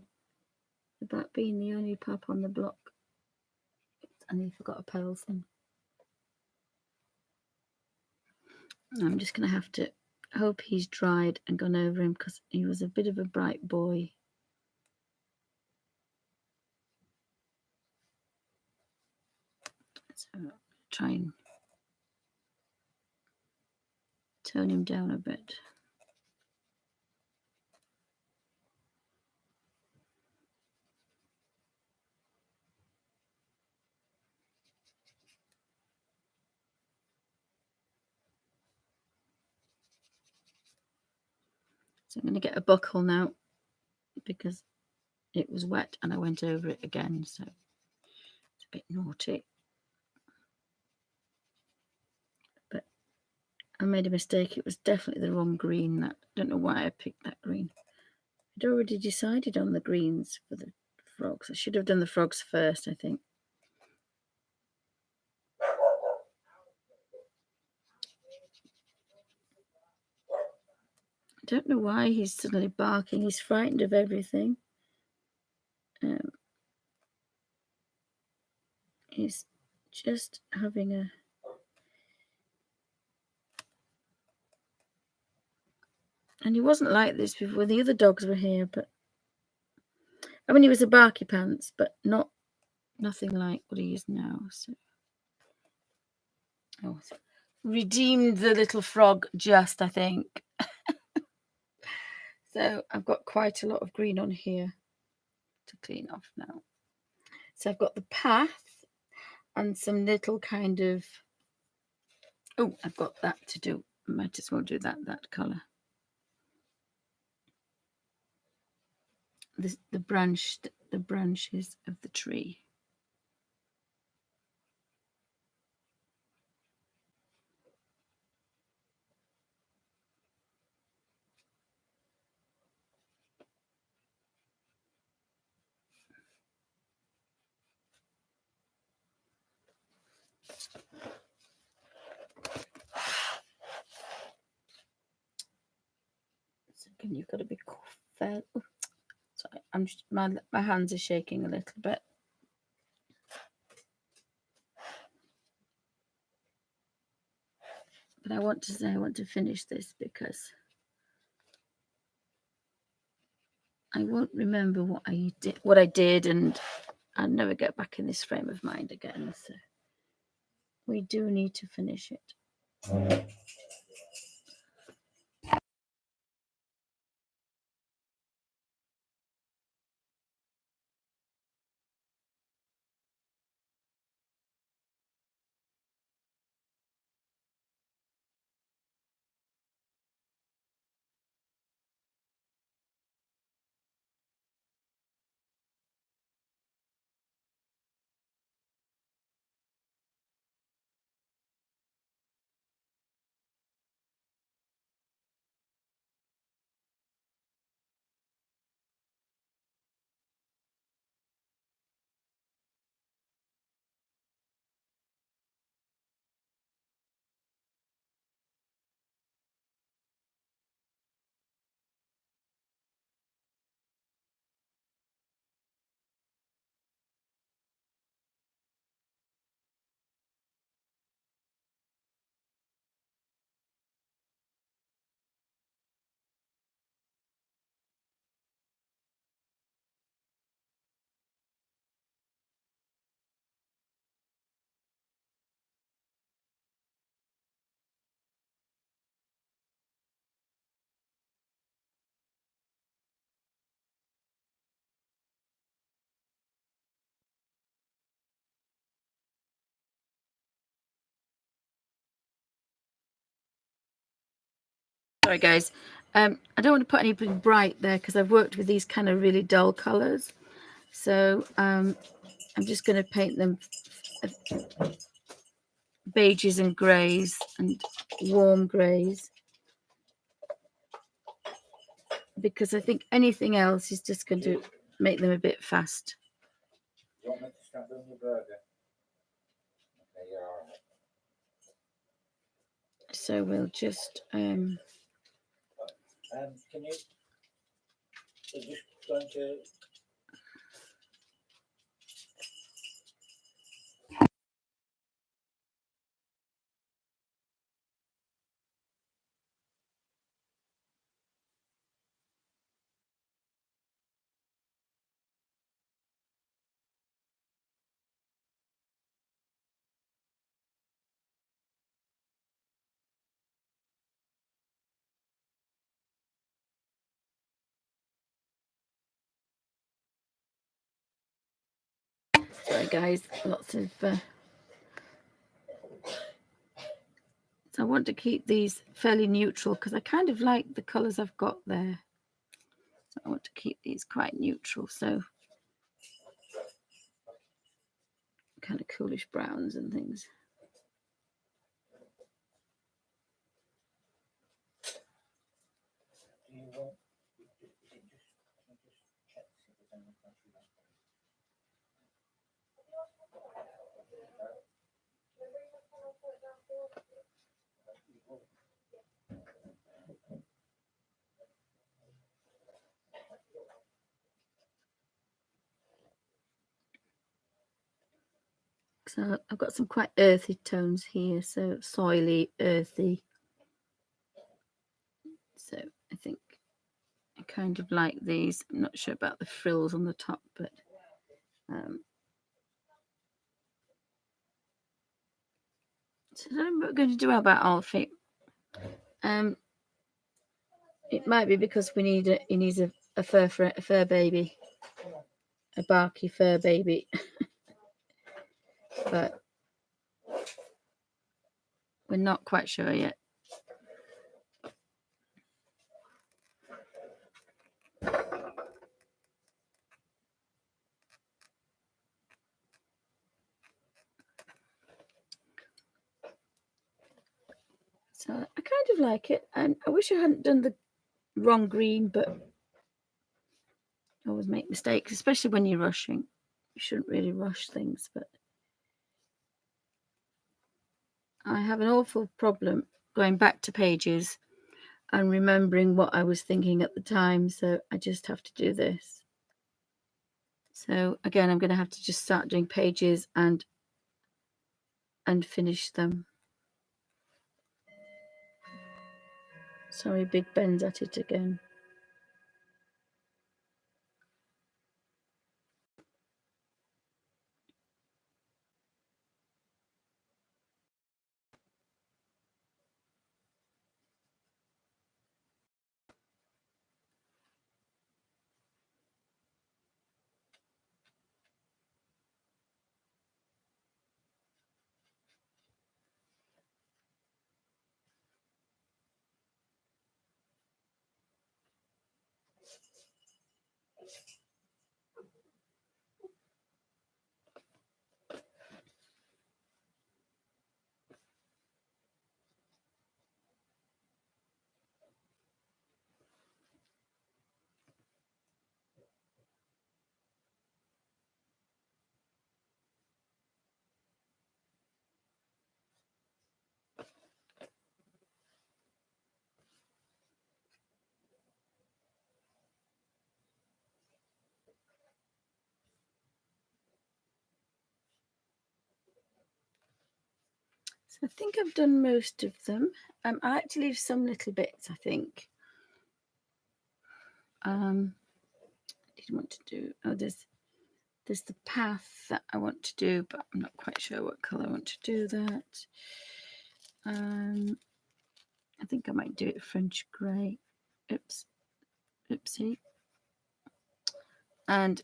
about being the only pup on the block. And he forgot a pearls in. I'm just going to have to hope he's dried and gone over him because he was a bit of a bright boy. So I'll try and tone him down a bit. So I'm going to get a buckle now because it was wet and I went over it again, so it's a bit naughty. But I made a mistake. It was definitely the wrong green. I don't know why I picked that green. I'd already decided on the greens for the frogs. I should have done the frogs first, I think. I don't know why he's suddenly barking. He's frightened of everything. He's just having a... And he wasn't like this before the other dogs were here, but I mean, he was a barky pants, but nothing like what he is now. So, redeemed the little frog just, I think. So I've got quite a lot of green on here to clean off now. So I've got the path and some little kind of, oh, I've got that to do. Might as well do that colour. The branches of the tree. Second, you've got to be fair. Oh, sorry, I'm just, my hands are shaking a little bit. But I want to finish this because I won't remember what I did, and I'll never get back in this frame of mind again. So we do need to finish it. Sorry, guys. I don't want to put anything bright there because I've worked with these kind of really dull colours. So I'm just going to paint them beiges and greys and warm greys, because I think anything else is just going to make them a bit fast. You want me to start doing your burger? Okay, you're all right. So we'll just can you just going to sorry, guys, lots of so I want to keep these fairly neutral because I kind of like the colours I've got there. So I want to keep these quite neutral, so kind of coolish browns and things. do you want is it just check to see if there's any country back there? So I've got some quite earthy tones here, so soily, earthy. So I think I kind of like these. I'm not sure about the frills on the top, but so I don't know what we're going to do about Alfie. It might be because he needs a fur baby, a barky fur baby, but we're not quite sure yet. So I kind of like it, and I wish I hadn't done the wrong green, but I always make mistakes, especially when you're rushing. You shouldn't really rush things, but I have an awful problem going back to pages and remembering what I was thinking at the time, so I just have to do this. So again, I'm going to have to just start doing pages and finish them. Sorry, Big Ben's at it again. So I think I've done most of them. I like to leave some little bits, I think. I didn't want to do, there's the path that I want to do, but I'm not quite sure what colour I want to do that. I think I might do it French grey. Oopsie. And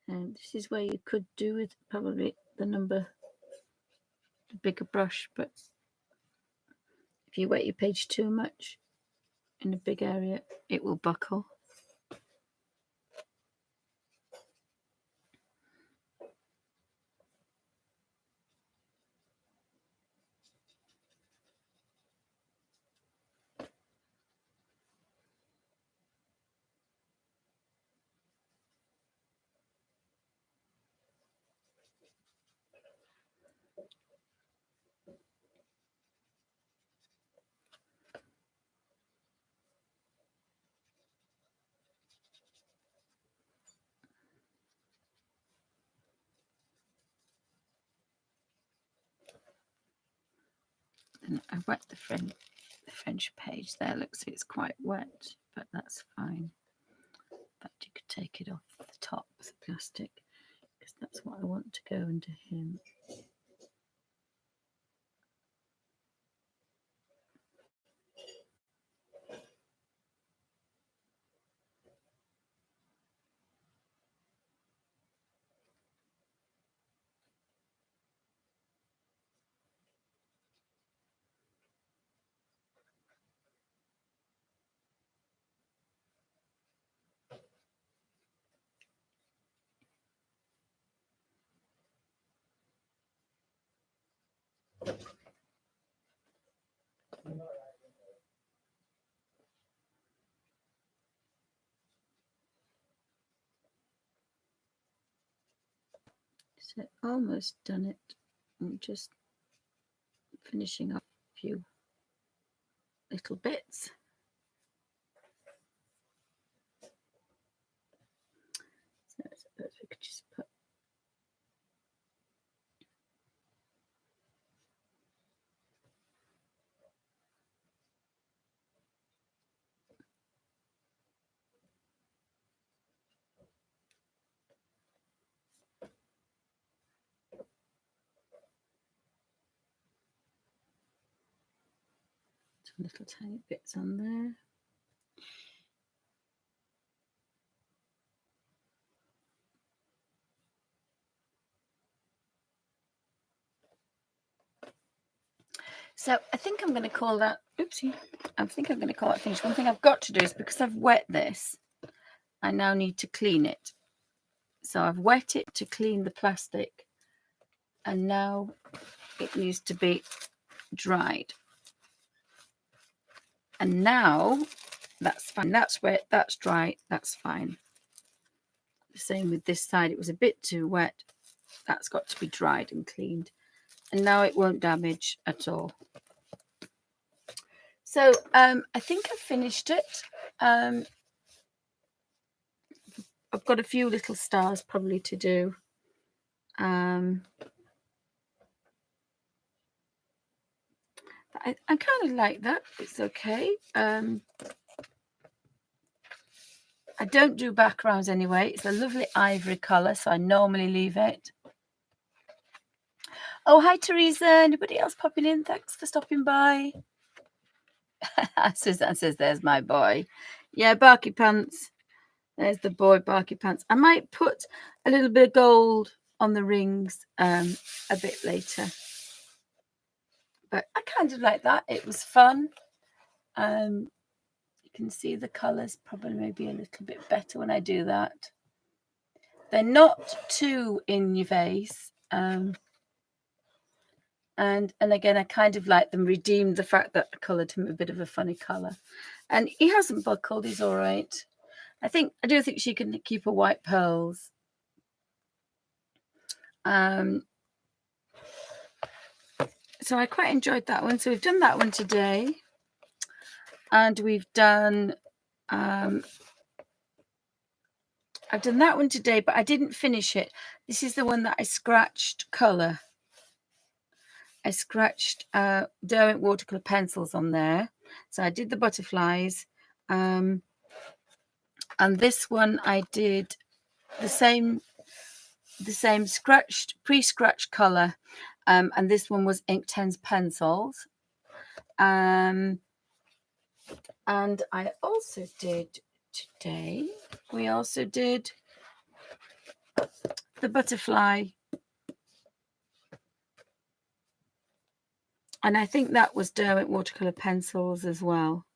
and this is where you could do with probably the bigger brush, but if you wet your page too much in a big area, it will buckle. And I wet the French page there. Looks like it's quite wet, but that's fine. But you could take it off the top with the plastic, because that's what I want to go into him. So almost done it. I'm just finishing up a few little bits. So I suppose we could just put some little tiny bits on there. So I think I'm going to call that, oopsie, I think I'm going to call it finished. One thing I've got to do is, because I've wet this, I now need to clean it. So I've wet it to clean the plastic, and now it needs to be dried. And now that's fine. That's wet, that's dry, that's fine. The same with this side. It was a bit too wet. That's got to be dried and cleaned. And now it won't damage at all. So I think I've finished it. I've got a few little stars probably to do. I kind of like that. It's okay. I don't do backgrounds anyway. It's a lovely ivory colour, so I normally leave it. Oh, hi, Teresa. Anybody else popping in? Thanks for stopping by. Suzanne says, there's my boy. Yeah, Barky Pants. There's the boy, Barky Pants. I might put a little bit of gold on the rings a bit later. But I kind of like that. It was fun. You can see the colours probably maybe a little bit better when I do that. They're not too in your face. And again, I kind of like them, redeemed the fact that I coloured him a bit of a funny colour. And he hasn't buckled, he's all right. I do think she can keep her white pearls. So I quite enjoyed that one. So we've done that one today. And we've done, I've done that one today, but I didn't finish it. This is the one that I scratched colour. I scratched Derwent watercolour pencils on there. So I did the butterflies. And this one I did the same scratched, pre-scratched colour. And this one was Inktense pencils. And I also did today, we also did the butterfly. And I think that was Derwent watercolour pencils as well.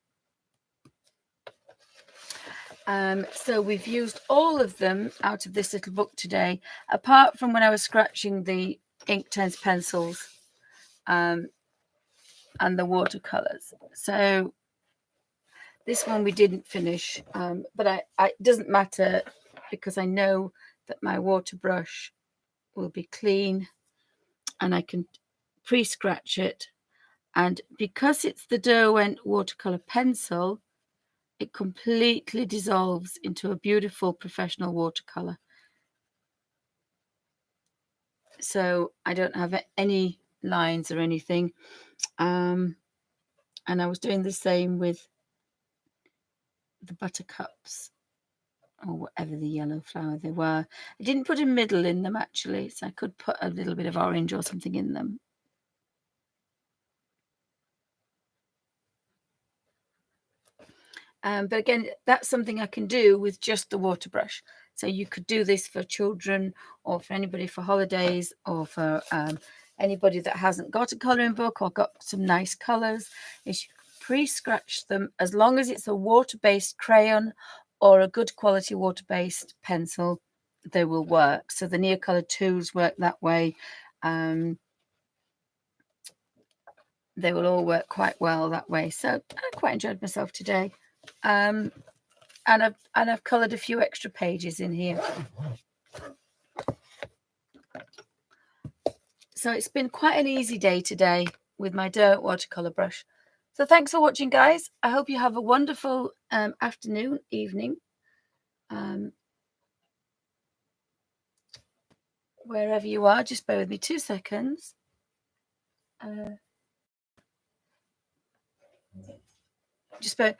So we've used all of them out of this little book today, apart from when I was scratching the Inktense pencils and the watercolours. So this one we didn't finish, but it doesn't matter because I know that my water brush will be clean and I can pre-scratch it. And because it's the Derwent watercolour pencil, it completely dissolves into a beautiful professional watercolour. So I don't have any lines or anything. And I was doing the same with the buttercups or whatever the yellow flower they were. I didn't put a middle in them actually, so I could put a little bit of orange or something in them. But again, that's something I can do with just the water brush. So you could do this for children or for anybody for holidays or for anybody that hasn't got a colouring book or got some nice colours. Is you pre-scratch them as long as it's a water-based crayon or a good quality water-based pencil, they will work. So the Neocolor 2s work that way. they will all work quite well that way. So I quite enjoyed myself today. And I've coloured a few extra pages in here. So it's been quite an easy day today with my Dirt watercolour brush. So thanks for watching, guys. I hope you have a wonderful afternoon, evening, wherever you are. Just bear with me 2 seconds. Just bear.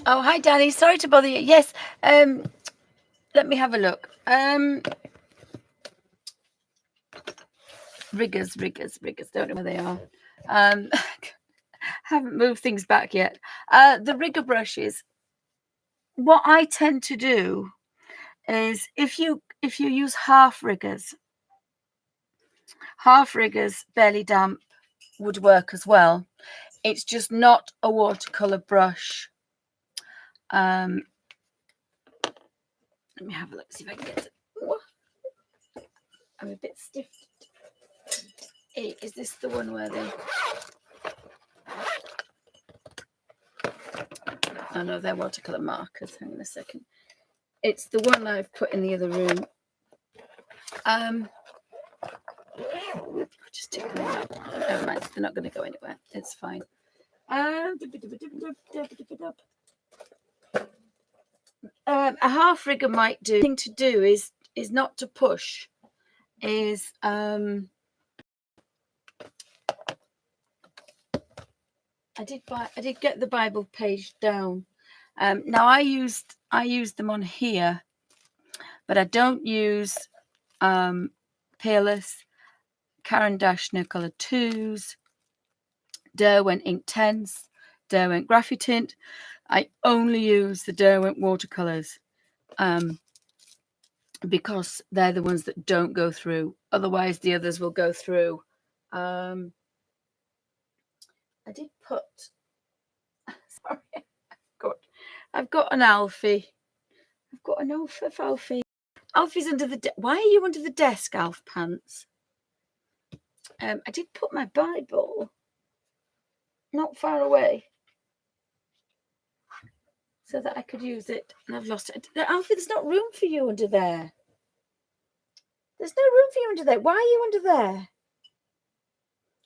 Oh, hi, Danny. Sorry to bother you. Yes. Let me have a look. Riggers. Don't know where they are. Haven't moved things back yet. The rigger brushes. What I tend to do is if you use half riggers, barely damp would work as well. It's just not a watercolor brush. Let me have a look, see if I can get it. I'm a bit stiff. Hey, is this the one where they... Oh no, they're watercolor markers. Hang on a second. It's the one I've put in the other room. Just take them out. Never mind, they're not going to go anywhere. It's fine. A half rigger might do. The thing to do is not to push. I did get the Bible page down. Now I used them on here, but I don't use Peerless, Caran D No Colour 2s, Derwent Ink 10s, Derwent Graphitint. I only use the Derwent watercolors because they're the ones that don't go through. Otherwise, the others will go through. I did put... Sorry, I've got an Alfie. I've got an Alfie. Alfie's under the... Why are you under the desk, Alf Pants? I did put my Bible not far away so that I could use it, and I've lost it. Alfie, there's not room for you under there. There's no room for you under there. Why are you under there?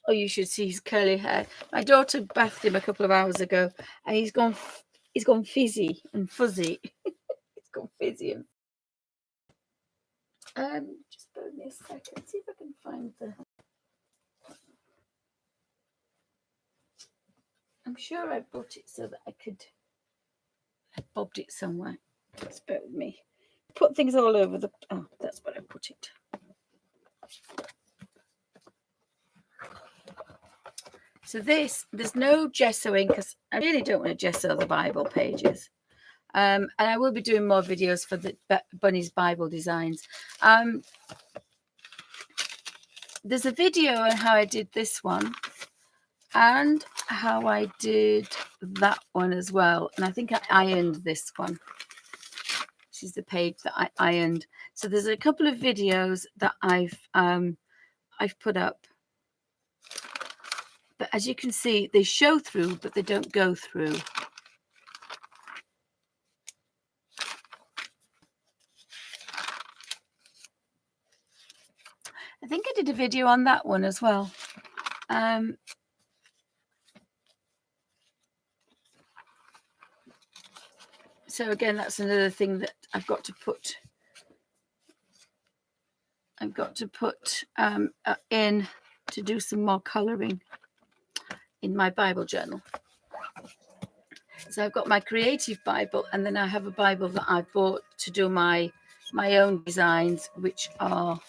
Oh, you should see his curly hair. My daughter bathed him a couple of hours ago, and he's gone fizzy and fuzzy. He's gone fizzy and... just bear with me a second. See if I can find the... I'm sure I bought it so that I bobbed it somewhere. Just bear with me. Put things all over the... Oh, that's where I put it. So there's no gessoing because I really don't want to gesso the Bible pages. And I will be doing more videos for the Bunny's Bible designs. There's a video on how I did this one and how I did that one as well. And I think I ironed this one. This is the page that I ironed. So there's a couple of videos that I've put up. But as you can see, they show through, but they don't go through. I think I did a video on that one as well. So again, that's another thing that I've got to put. In to do some more colouring in my Bible journal. So I've got my creative Bible, and then I have a Bible that I bought to do my own designs, which are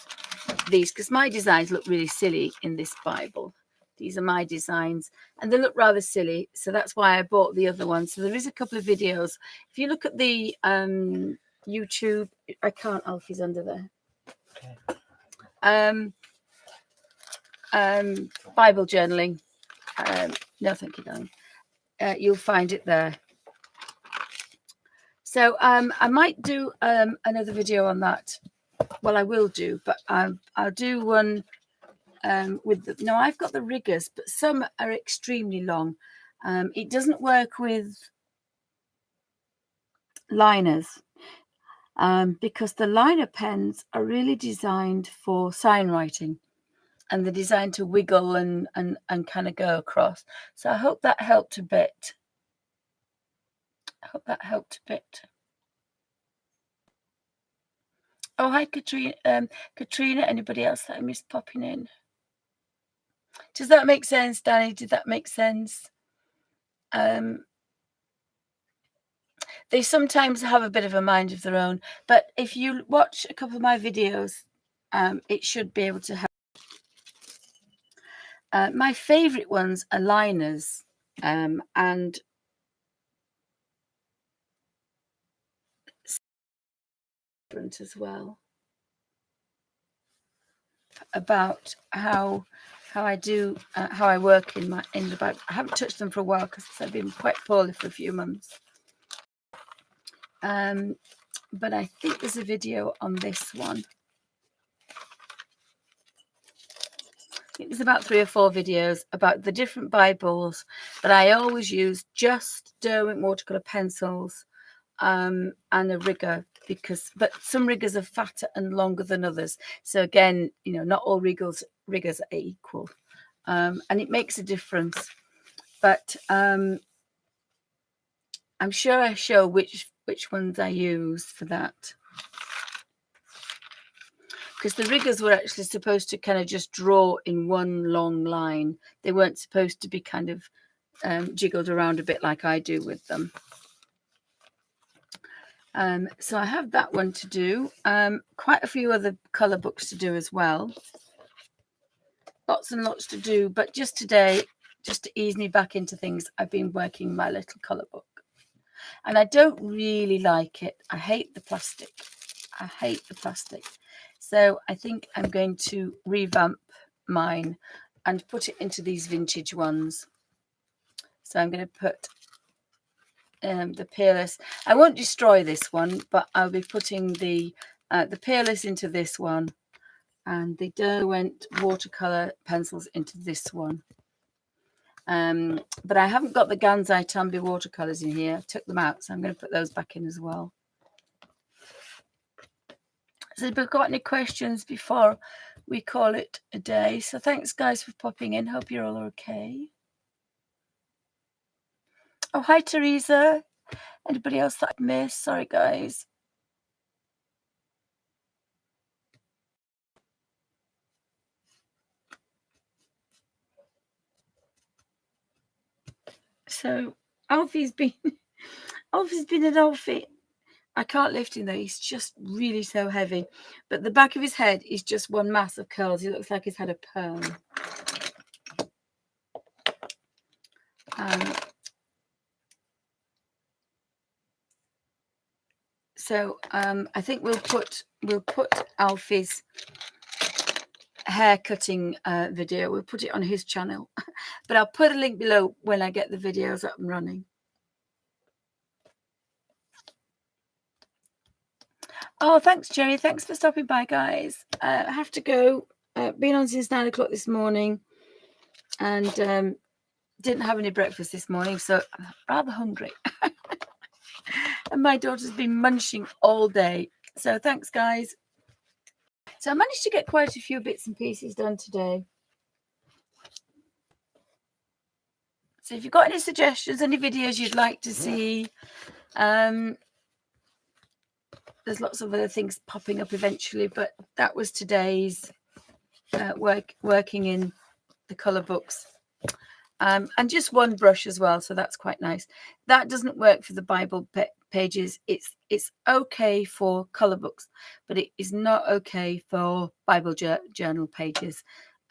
these, because my designs look really silly in this Bible. These are my designs, and they look rather silly, so that's why I bought the other one. So there is a couple of videos. If you look at the YouTube, I can't, Alfie's under there. Bible journaling. No, thank you, darling. You'll find it there. So I might do another video on that. Well, I will do, but I'll do one with the, no, I've got the riggers, but some are extremely long. It doesn't work with liners because the liner pens are really designed for sign writing, and they're designed to wiggle and kind of go across. So I hope that helped a bit. Oh, hi, Katrina. Katrina, anybody else that I missed popping in? Does that make sense, Danny? Did that make sense? They sometimes have a bit of a mind of their own, but if you watch a couple of my videos, it should be able to help. My favourite ones are liners, and as well, about how I do how I work in the Bible. I haven't touched them for a while because I've been quite poorly for a few months. But I think there's a video on this one. I think there's about 3 or 4 videos about the different Bibles that I always use just Derwent watercolor pencils and a rigger, but some riggers are fatter and longer than others. So again, you know, not all riggers are equal, and it makes a difference. But I'm sure I show which ones I use for that, because the riggers were actually supposed to kind of just draw in one long line. They weren't supposed to be kind of jiggled around a bit like I do with them. So I have that one to do. Quite a few other colour books to do as well. Lots and lots to do, but just today, just to ease me back into things, I've been working my little colour book. And I don't really like it. I hate the plastic. So I think I'm going to revamp mine and put it into these vintage ones. So I'm going to put the Peerless. I won't destroy this one, but I'll be putting the Peerless into this one, and the Derwent watercolor pencils into this one. But I haven't got the Gansai Tambi watercolors in here. I took them out, so I'm going to put those back in as well. So if you've got any questions before we call it a day. So thanks, guys, for popping in. Hope you're all okay. Oh, hi, Teresa. Anybody else that I missed? Sorry, guys. So Alfie's been an Alfie. I can't lift him though. He's just really so heavy. But the back of his head is just one mass of curls. He looks like he's had a perm. So I think we'll put Alfie's hair cutting video. We'll put it on his channel. But I'll put a link below when I get the videos up and running. Oh, thanks, Jerry. Thanks for stopping by, guys. I have to go. Been on since 9 o'clock this morning. And Didn't have any breakfast this morning, so I'm rather hungry. And my daughter's been munching all day. So thanks, guys. So I managed to get quite a few bits and pieces done today. So if you've got any suggestions, any videos you'd like to see, there's lots of other things popping up eventually, but that was today's working in the colour books. And just one brush as well, so that's quite nice. That doesn't work for the Bible pages. It's okay for colour books, but it is not okay for Bible journal pages,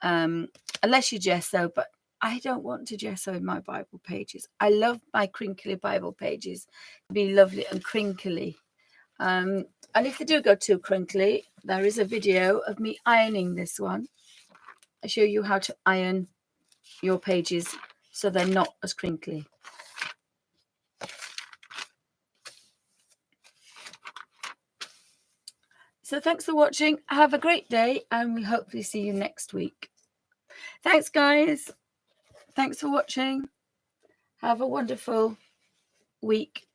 unless you gesso. But I don't want to gesso in my Bible pages. I love my crinkly Bible pages to be lovely and crinkly. And if they do go too crinkly, there is a video of me ironing this one. I show you how to iron your pages so they're not as crinkly. So thanks for watching. Have a great day, and we'll hopefully see you next week. Thanks, guys. Thanks for watching. Have a wonderful week.